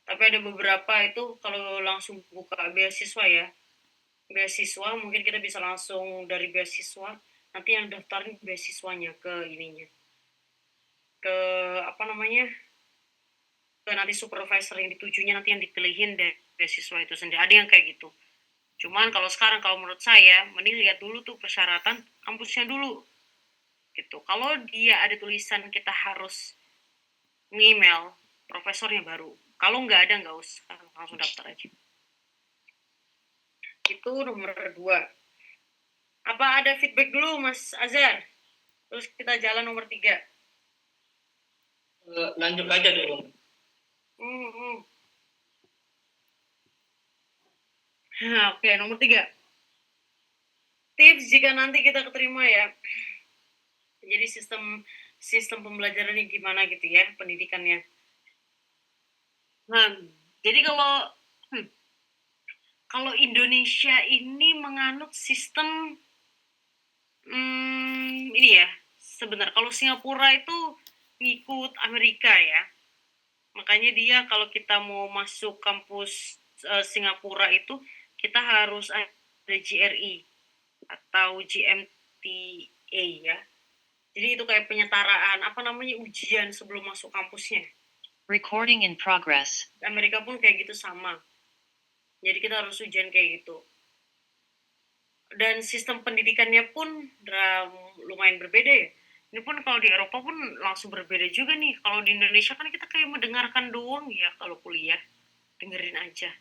Tapi ada beberapa itu kalau langsung buka beasiswa ya, beasiswa mungkin kita bisa langsung dari beasiswa, nanti yang daftarin beasiswanya ke ininya, ke ke nanti supervisor yang ditujunya, nanti yang dipilihin deh beasiswa itu sendiri. Ada yang kayak gitu. Cuman kalau sekarang, kalau menurut saya mending lihat dulu tuh persyaratan kampusnya dulu gitu. Kalau dia ada tulisan kita harus nge-email profesornya baru. Kalau nggak ada, nggak usah, langsung daftar aja. Itu nomor 2. Apa ada feedback dulu Mas Azhar? Terus kita jalan nomor 3. Lanjut aja dulu. Nah, oke, nomor 3. Tips jika nanti kita keterima ya. Jadi sistem pembelajarannya gimana gitu ya, pendidikannya. Nah, jadi kalau Kalau Indonesia ini menganut sistem ini ya, sebentar. Kalau Singapura itu ngikut Amerika ya. Makanya dia kalau kita mau masuk kampus Singapura itu kita harus ada GRE atau GMTA ya. Jadi itu kayak penyetaraan apa namanya ujian sebelum masuk kampusnya. Recording in progress. Amerika pun kayak gitu sama. Jadi kita harus ujian kayak gitu. Dan sistem pendidikannya pun lumayan berbeda ya. Ini pun kalau di Eropa pun langsung berbeda juga nih. Kalau di Indonesia kan kita kayak mendengarkan doang ya kalau kuliah. Dengerin aja.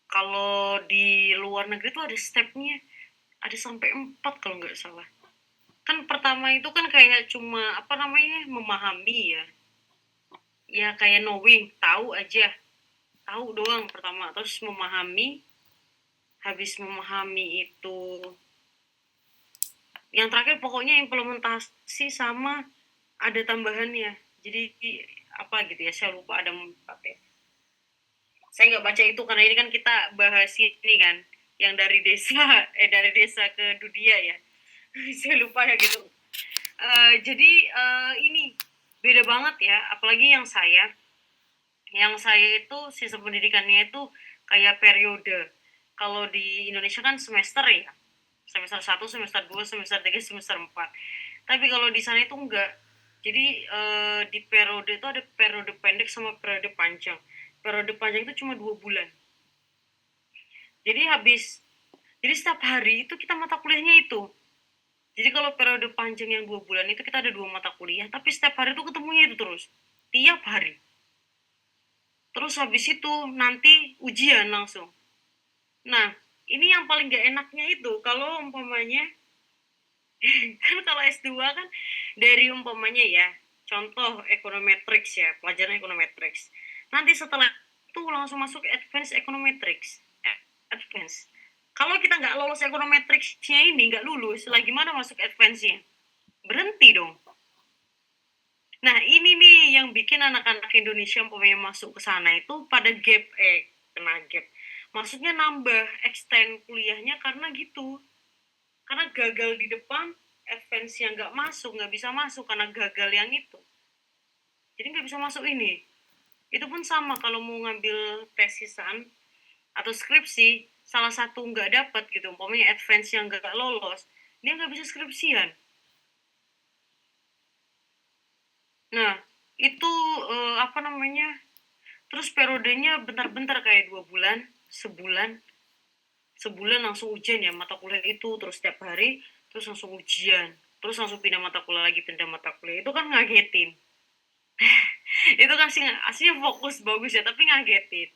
Kalau di luar negeri tuh ada stepnya. Ada sampai 4 kalau nggak salah. Kan pertama itu kan kayak cuma apa namanya memahami ya. Ya kayak knowing, tahu aja. Tahu doang pertama. Terus memahami. Habis memahami itu yang terakhir pokoknya implementasi sama ada tambahannya. Jadi apa gitu ya, saya lupa ada apa ya. Saya nggak baca itu karena ini kan kita bahas ini kan yang dari desa ke dunia ya. Saya lupa ya gitu. Jadi ini beda banget ya, apalagi yang saya itu sistem pendidikannya itu kayak periode. Kalau di Indonesia kan semester ya, semester 1, semester 2, semester 3, semester 4. Tapi kalau di sana itu enggak. Jadi di periode itu ada periode pendek sama periode panjang. Periode panjang itu cuma 2 bulan. Jadi setiap hari itu kita mata kuliahnya itu. Jadi kalau periode panjang yang 2 bulan itu kita ada 2 mata kuliah, tapi setiap hari itu ketemunya itu terus. Tiap hari. Terus habis itu nanti ujian langsung. Nah, ini yang paling gak enaknya itu, kalau umpamanya, kan kalau S2 kan dari umpamanya ya, contoh econometrics ya, pelajaran econometrics. Nanti setelah itu langsung masuk advanced econometrics. Advance. Kalau kita nggak lolos econometrics-nya ini, nggak lulus, lagi mana masuk advance-nya? Berhenti dong. Nah, ini nih yang bikin anak-anak Indonesia umpamanya masuk ke sana itu pada kena gap. Maksudnya nambah extend kuliahnya karena gitu. Karena gagal di depan, advance yang nggak bisa masuk karena gagal yang itu. Jadi nggak bisa masuk ini. Itu pun sama kalau mau ngambil tesisan atau skripsi, salah satu nggak dapat gitu, umpamanya advance yang nggak lolos, dia nggak bisa skripsian. Nah, itu apa namanya? Terus periodenya bentar-bentar kayak 2 bulan, sebulan langsung ujian ya mata kuliah itu, terus setiap hari, terus langsung ujian, terus langsung pindah mata kuliah lagi, pindah mata kuliah. Itu kan ngagetin. Itu kan aslinya fokus bagus ya, tapi ngagetin.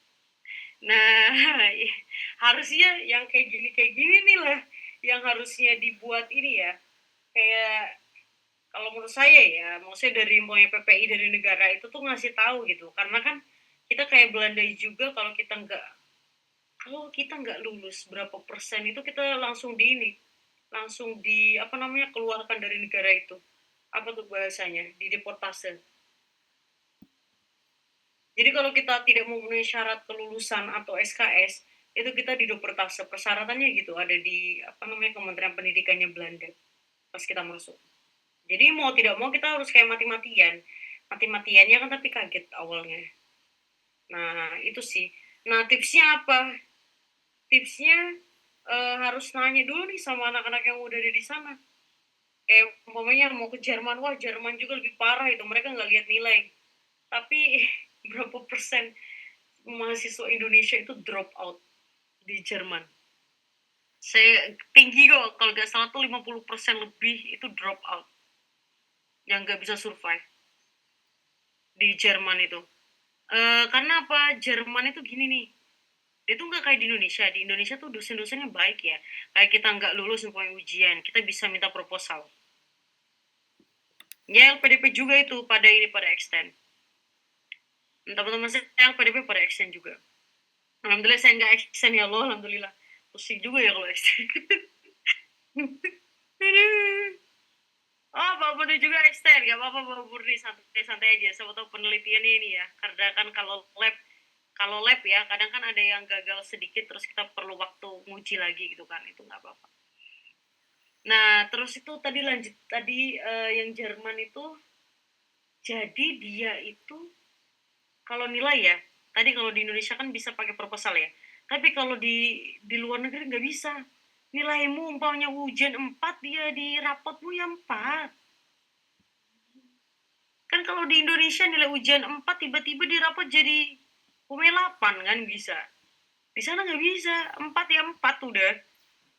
Nah, harusnya yang kayak gini nih lah, yang harusnya dibuat ini ya, kayak kalau menurut saya ya, maksudnya dari PPI dari negara itu tuh ngasih tahu gitu, karena kan kita kayak Belanda juga kalau kita nggak lulus berapa persen itu kita langsung keluarkan dari negara itu. Apa tuh bahasanya? Dideportase. Jadi kalau kita tidak memenuhi syarat kelulusan atau SKS, itu kita dideportase. Persyaratannya gitu, ada di Kementerian Pendidikannya Belanda pas kita masuk. Jadi mau tidak mau kita harus kayak mati-matiannya kan, tapi kaget awalnya. Nah itu sih. Nah tipsnya apa? Tipsnya harus nanya dulu nih sama anak-anak yang udah ada di sana. Kayak umpamanya mau ke Jerman, wah Jerman juga lebih parah itu, mereka nggak lihat nilai. Tapi berapa persen mahasiswa Indonesia itu drop out di Jerman? Saya tinggi kok, kalau nggak salah tuh 50% lebih itu drop out. Yang nggak bisa survive di Jerman itu. Karena apa? Jerman itu gini nih, dia tuh nggak kayak di Indonesia. Di Indonesia tuh dosen-dosennya baik ya. Kayak kita nggak lulus umpamanya ujian, kita bisa minta proposal. Ya LPDP juga itu pada extend. Teman-teman saya LPDP pada extend juga. Alhamdulillah saya nggak extend ya Allah, alhamdulillah. Pusing juga ya kalau extend. Oh, Mbak Murni juga extend, gak apa-apa Mbak Murni, santai-santai aja. Siapa tahu penelitian ini ya, karena kan kalau lab Kalau lab ya, kadang kan ada yang gagal sedikit terus kita perlu waktu nguji lagi gitu kan, itu nggak apa-apa. Nah, terus itu tadi lanjut tadi yang Jerman itu, jadi dia itu kalau nilai ya, tadi kalau di Indonesia kan bisa pakai proposal ya, tapi kalau di luar negeri nggak bisa. Nilaimu umpamanya ujian 4, dia di rapotmu ya 4. Kan kalau di Indonesia nilai ujian 4 tiba-tiba di rapot jadi 8 kan bisa. Di sana nggak bisa, 4 ya 4 udah.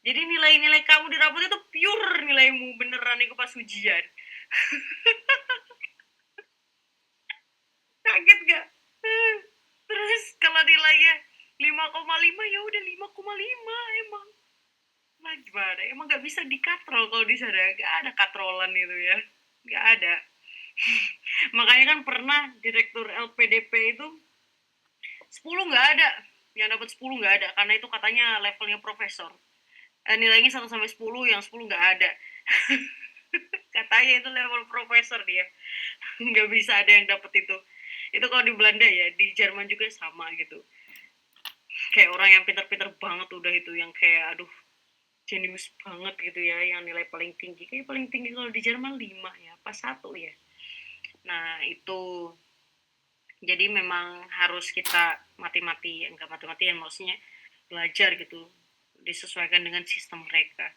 Jadi nilai-nilai kamu di rapot itu pure nilaimu beneran itu pas ujian. Kaget gak? Terus kalau nilainya 5,5 ya udah 5,5 emang. Nah gimana? Emang nggak bisa dikatrol kalau di sana. Nggak ada katrolan itu ya. Nggak ada. Makanya kan pernah direktur LPDP itu 10 nggak ada. Yang dapat 10 nggak ada. Karena itu katanya levelnya profesor. Nilainya 1 sampai 10, yang 10 nggak ada. Katanya itu level profesor dia. Nggak bisa ada yang dapat itu. Itu kalau di Belanda ya, di Jerman juga sama gitu. Kayak orang yang pintar-pintar banget udah itu, yang kayak aduh jenius banget gitu ya, yang nilai paling tinggi. Kayak paling tinggi kalau di Jerman 5 ya, pas 1 ya. Nah, itu jadi memang harus kita mati-mati, enggak mati-matian maksudnya belajar gitu, disesuaikan dengan sistem mereka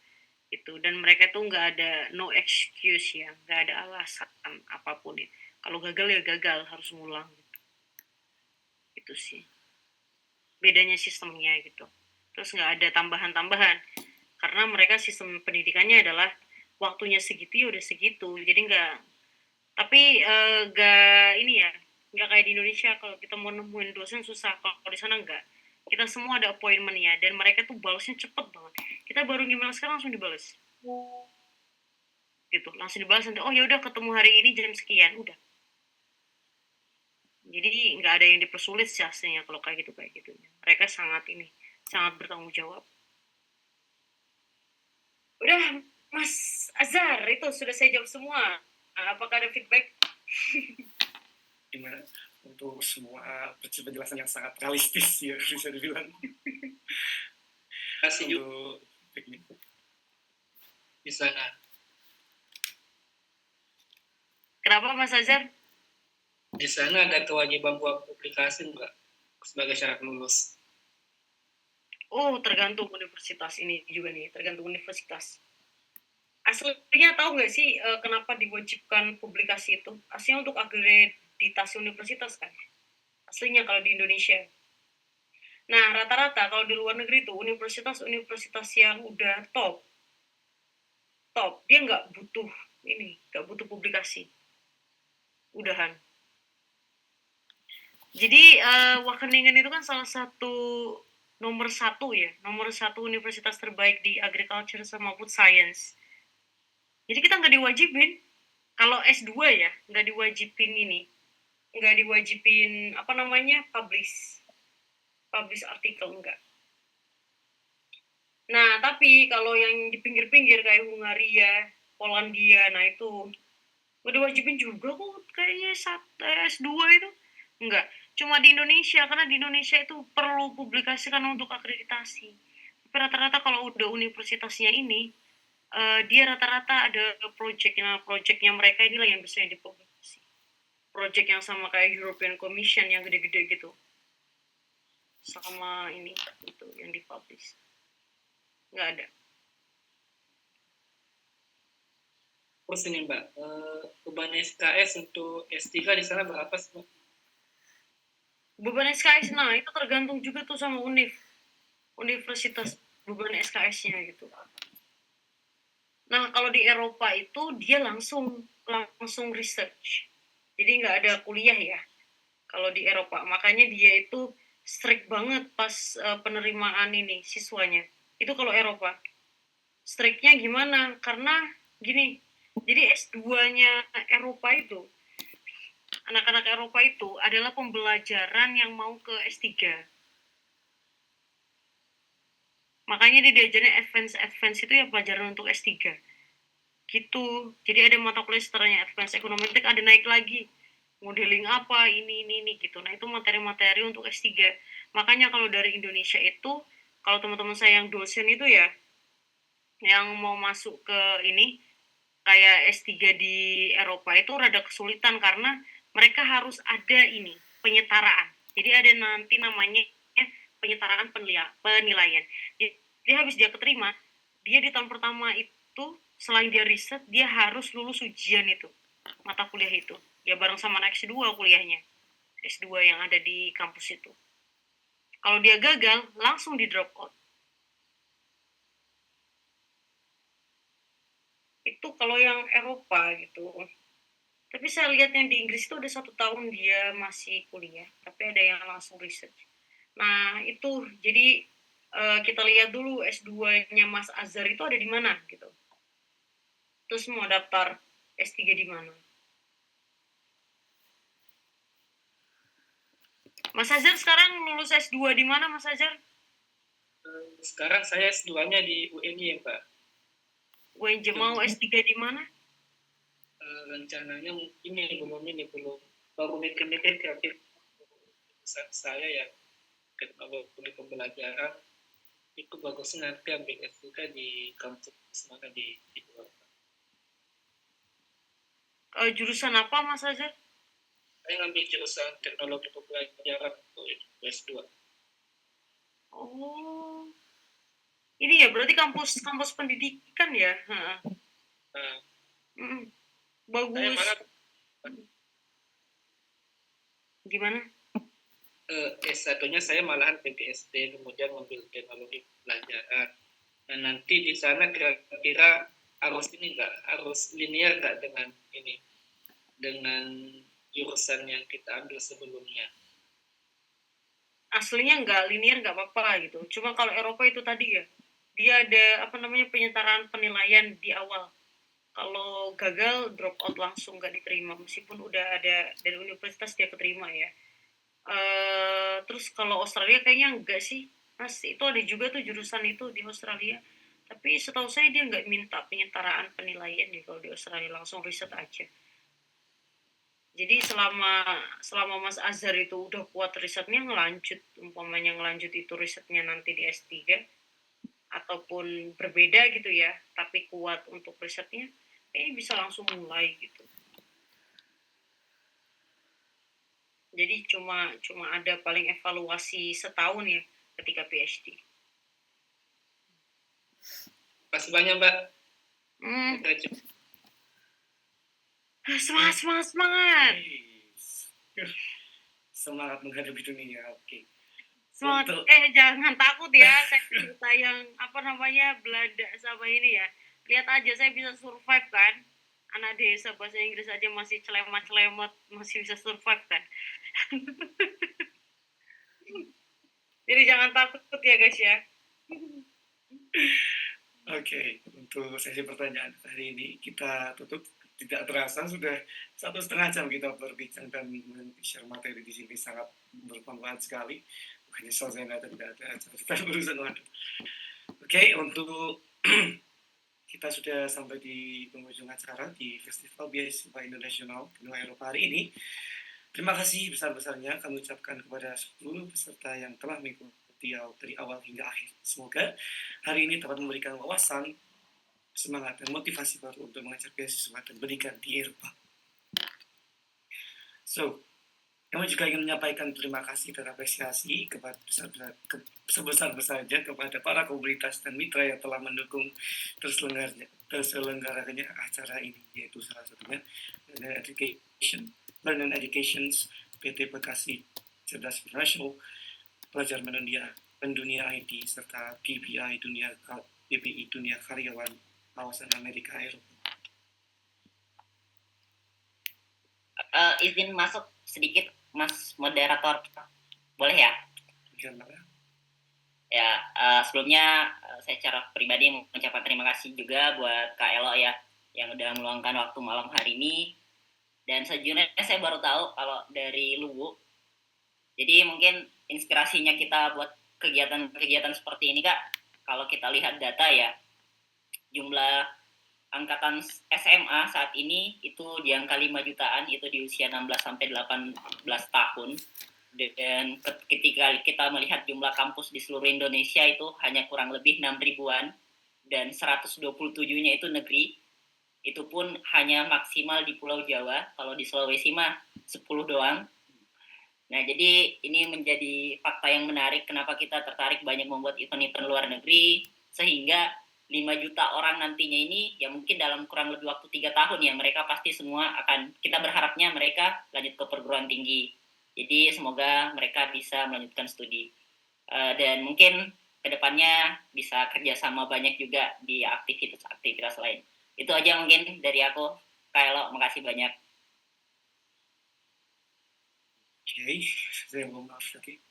itu. Dan mereka tuh nggak ada no excuse ya, nggak ada alasan apapun ya. Kalau gagal ya gagal, harus ngulang gitu. Itu sih bedanya sistemnya gitu. Terus nggak ada tambahan-tambahan karena mereka sistem pendidikannya adalah waktunya segitu ya udah segitu, jadi nggak. Tapi nggak ini ya, nggak kayak di Indonesia kalau kita mau nemuin dosen susah. Kalau di sana nggak, kita semua ada appointment ya, dan mereka tuh balasnya cepet banget. Kita baru email sekarang langsung dibalas gitu, langsung dibalas nanti, oh ya udah ketemu hari ini jam sekian, udah. Jadi nggak ada yang dipersulit sih hasilnya kalau kayak gitu. Mereka sangat bertanggung jawab. Udah, Mas Azhar, itu sudah saya jawab semua. Apakah ada feedback? Gimana untuk semua penjelasan yang sangat realistis ya bisa dibilang. Kasih juga Untuk teknik. di sana. Kenapa Mas Azhar? Di sana ada kewajiban buat publikasi enggak sebagai syarat lulus? Oh, tergantung universitas ini juga nih, tergantung universitas. Aslinya tahu nggak sih kenapa diwajibkan publikasi itu? Aslinya untuk akreditasi universitas kan? Aslinya kalau di Indonesia. Nah, rata-rata kalau di luar negeri tuh universitas-universitas yang udah top, dia nggak butuh publikasi. Udahan. Jadi Wageningen itu kan salah satu nomor satu universitas terbaik di agriculture sama food science. Jadi kita nggak diwajibin, kalau S2 ya, nggak diwajibin publish artikel, enggak. Nah, tapi kalau yang di pinggir-pinggir kayak Hungaria, Polandia, nah itu nggak diwajibin juga kok kayaknya S2 itu. Enggak, cuma di Indonesia, karena di Indonesia itu perlu publikasi kan untuk akreditasi. Tapi rata-rata kalau udah universitasnya ini, dia rata-rata ada projectnya mereka inilah yang bisa dipublikasi. Project yang sama kayak European Commission yang gede-gede gitu. Sama ini, itu yang dipublish. Nggak ada. Terus ini Mbak, beban SKS untuk S3 di sana berapa sih Mbak? Beban SKS, nah itu tergantung juga tuh sama universitas beban SKS-nya gitu. Nah, kalau di Eropa itu dia langsung research. Jadi nggak ada kuliah ya kalau di Eropa. Makanya dia itu strict banget pas penerimaan ini siswanya. Itu kalau Eropa. Strictnya gimana? Karena gini, jadi S2-nya Eropa itu, anak-anak Eropa itu adalah pembelajaran yang mau ke S3. Makanya dia diajarin advance itu ya pelajaran untuk S3. Gitu. Jadi ada mata kuliah setelahnya advance econometric, ada naik lagi. modeling apa, ini gitu. Nah, itu materi-materi untuk S3. Makanya kalau dari Indonesia itu, kalau teman-teman saya yang dosen itu ya, yang mau masuk ke ini, kayak S3 di Eropa itu rada kesulitan karena mereka harus ada ini, penyetaraan. Jadi ada nanti namanya penyetaraan penilaian. Jadi habis dia keterima, dia di tahun pertama itu selain dia riset, dia harus lulus ujian itu, mata kuliah itu. Ya bareng sama anak S2 kuliahnya. S2 yang ada di kampus itu. Kalau dia gagal, langsung di drop out. Itu kalau yang Eropa gitu. Tapi saya lihat yang di Inggris itu ada 1 tahun dia masih kuliah, tapi ada yang langsung research. Nah itu jadi kita lihat dulu S2-nya Mas Azhar itu ada di mana gitu. Terus mau daftar S3 di mana? Mas Azhar sekarang lulus S2 di mana, Mas Azhar? Sekarang saya S2-nya di UNY ya, Pak. UNJ mau S3 di mana? Rencananya belum baru mikir-mikir kreatif saya ya teknologi pembelajaran itu bagusnya nanti ambil S3 di kampus mana di luar. Jurusan apa, Mas Azhar? Saya ngambil jurusan teknologi pembelajaran untuk S2. Oh, ini ya berarti kampus pendidikan ya? Nah, saya Bagus. malah Gimana? S1-nya saya malahan PGSD, kemudian ngambil teknologi pelajaran. Dan nanti di sana kira-kira harus linear nggak dengan jurusan yang kita ambil sebelumnya. Aslinya nggak linear nggak apa-apa gitu. Cuma kalau Eropa itu tadi ya, dia ada penyetaraan penilaian di awal. Kalau gagal drop out langsung nggak diterima meskipun udah ada dari universitas dia keterima ya. Terus kalau Australia kayaknya enggak sih, Mas. Itu ada juga tuh jurusan itu di Australia. Tapi setahu saya dia nggak minta penyetaraan penilaian nih kalau di Australia, langsung riset aja. Jadi selama Mas Azhar itu udah kuat risetnya, umpamanya ngelanjut itu risetnya nanti di S3 ataupun berbeda gitu ya, tapi kuat untuk risetnya, kayaknya bisa langsung mulai gitu. Jadi cuma ada paling evaluasi setahun ya ketika PhD. Masih banyak, Mbak. Semangat. Semangat menghadapi dunia. Oke. Semangat. Jangan takut ya. Saya cerita yang Belanda sama ini ya. Lihat aja saya bisa survive kan. Anak desa bahasa Inggris aja masih celemat-celemat, masih bisa survive kan. Jadi jangan takut ya guys ya. Oke, untuk sesi pertanyaan hari ini kita tutup. Tidak terasa sudah 1,5 jam kita berbincang dan share materi di sini, sangat bermanfaat sekali. Makanya saya tidak ada cerita berusaha. Oke, untuk kita sudah sampai di penghujung acara di Festival Beasiswa Internasional Benua Eropa hari ini. Terima kasih besar-besarnya kami ucapkan kepada seluruh peserta yang telah mengikuti dari awal hingga akhir. Semoga hari ini dapat memberikan wawasan, semangat, dan motivasi baru untuk mengajar beasiswa dan pendidikan di Eropa. So, kami juga ingin menyampaikan terima kasih dan apresiasi kepada sebesar-besarnya kepada para komunitas dan mitra yang telah mendukung terselenggaranya acara ini, yaitu salah satunya Learn Educations, PT Bekasi Cerdas International, Pelajar Mendunia IT, serta BPI Dunia Karyawan Kawasan Amerika Eropa. Izin masuk sedikit, Mas moderator, boleh ya? Ya, sebelumnya saya secara pribadi mengucapkan terima kasih juga buat Kak Elo ya, yang udah meluangkan waktu malam hari ini. Dan sejujurnya saya baru tahu kalau dari Luwu. Jadi mungkin inspirasinya kita buat kegiatan-kegiatan seperti ini Kak, kalau kita lihat data ya, jumlah angkatan SMA saat ini itu di angka 5 jutaan itu di usia 16 sampai 18 tahun. Dan ketika kita melihat jumlah kampus di seluruh Indonesia itu hanya kurang lebih 6 ribuan dan 127-nya itu negeri. Itu pun hanya maksimal di Pulau Jawa, kalau di Sulawesi mah 10 doang. Nah, jadi ini menjadi fakta yang menarik kenapa kita tertarik banyak membuat event-event luar negeri, sehingga 5 juta orang nantinya ini, ya mungkin dalam kurang lebih waktu 3 tahun ya, mereka pasti semua akan, kita berharapnya mereka lanjut ke perguruan tinggi. Jadi semoga mereka bisa melanjutkan studi. Dan mungkin kedepannya bisa kerjasama banyak juga di aktivitas-aktivitas lain. Itu aja mungkin dari aku. Kak makasih banyak. Oke, saya mohon maaf lagi.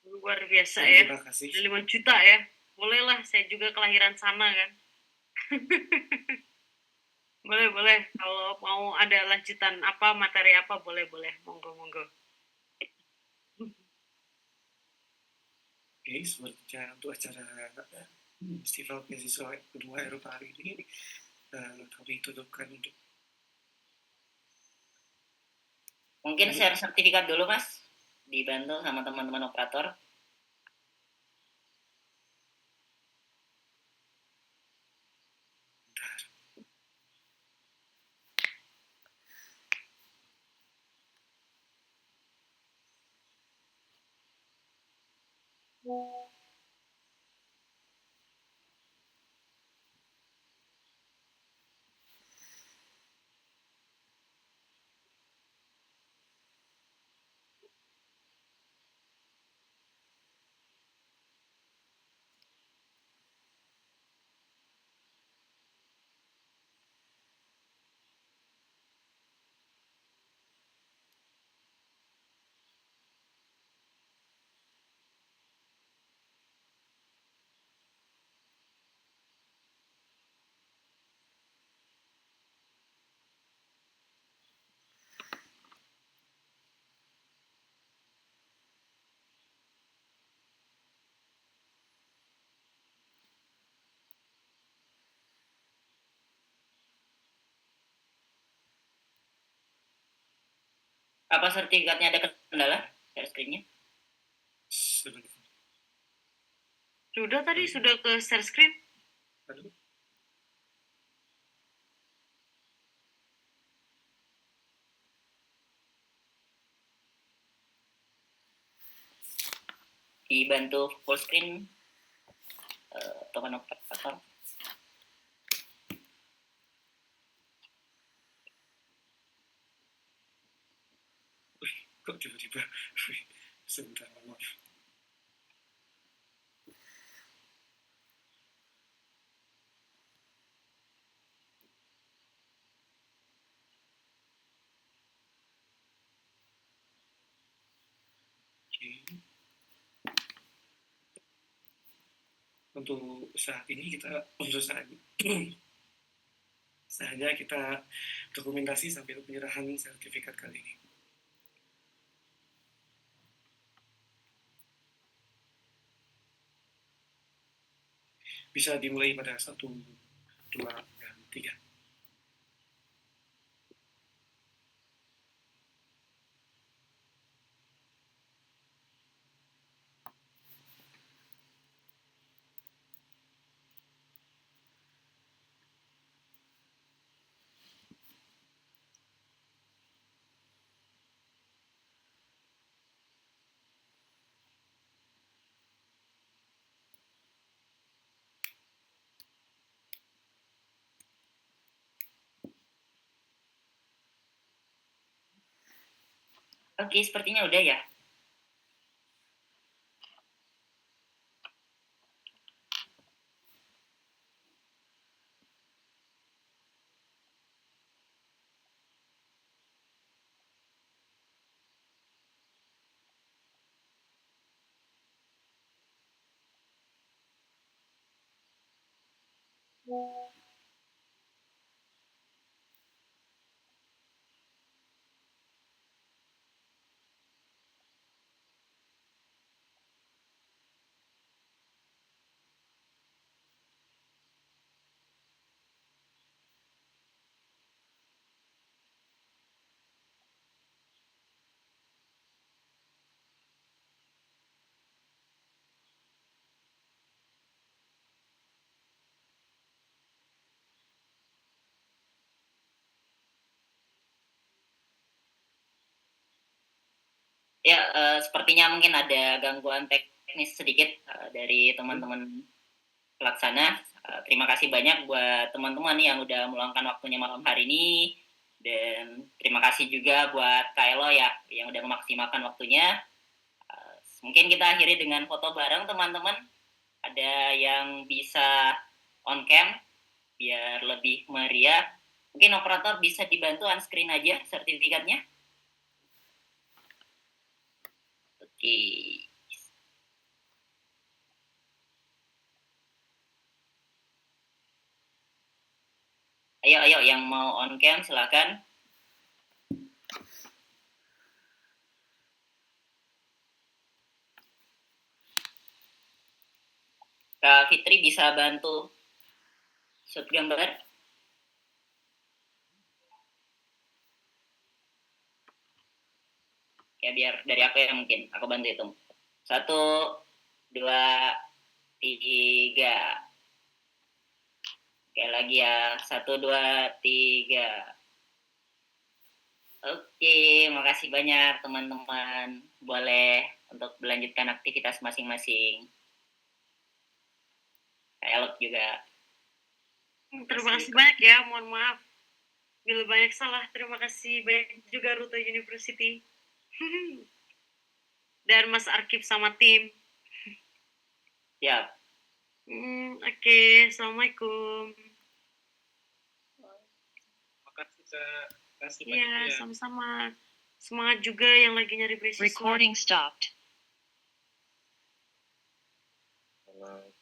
Luar biasa ya. Terima kasih. 5 juta ya. Bolehlah, saya juga kelahiran sana kan. Boleh. Kalau mau ada lanjutan apa, materi apa, boleh. Monggo. Oke, sepertinya untuk acara Festival Beasiswa Kedua Eropa hari ini kami tutupkan untuk Mungkin share sertifikat dulu, Mas. Dibantu sama teman-teman operator. Apa sertifikatnya ada kendala? Share screen-nya. Sudah ke share screen. Halo. Dibantu full screen teman operator. Kok tiba-tiba sebentar, maaf. Untuk saat ini saatnya kita dokumentasi sampai penyerahan sertifikat kali ini. Bisa dimulai pada 1, 2, dan 3. Oke, sepertinya udah ya. Ya, sepertinya mungkin ada gangguan teknis sedikit dari teman-teman pelaksana. Terima kasih banyak buat teman-teman yang udah meluangkan waktunya malam hari ini. Dan terima kasih juga buat Kak Elo ya, yang udah memaksimalkan waktunya. Mungkin kita akhiri dengan foto bareng teman-teman. Ada yang bisa on cam biar lebih meriah. Mungkin operator bisa dibantu on screen aja sertifikatnya. Oke. Ayo yang mau on cam silakan. Kak Fitri bisa bantu shoot gambar? Ya biar dari aku ya mungkin, aku bantu hitung. 1, 2, 3. Oke lagi ya, 1, 2, 3. Oke, makasih banyak teman-teman. Boleh untuk melanjutkan aktivitas masing-masing. Kak Elok juga. Terima kasih banyak ya, mohon maaf bila banyak salah. Terima kasih banyak juga Ruto University dan Mas Arkif sama tim. Siap. Oke, assalamualaikum. Makasih Kak. Makasih Iya, banyak ya. sama-sama. Semangat juga yang lagi nyari beasiswa. Recording stopped. Selamat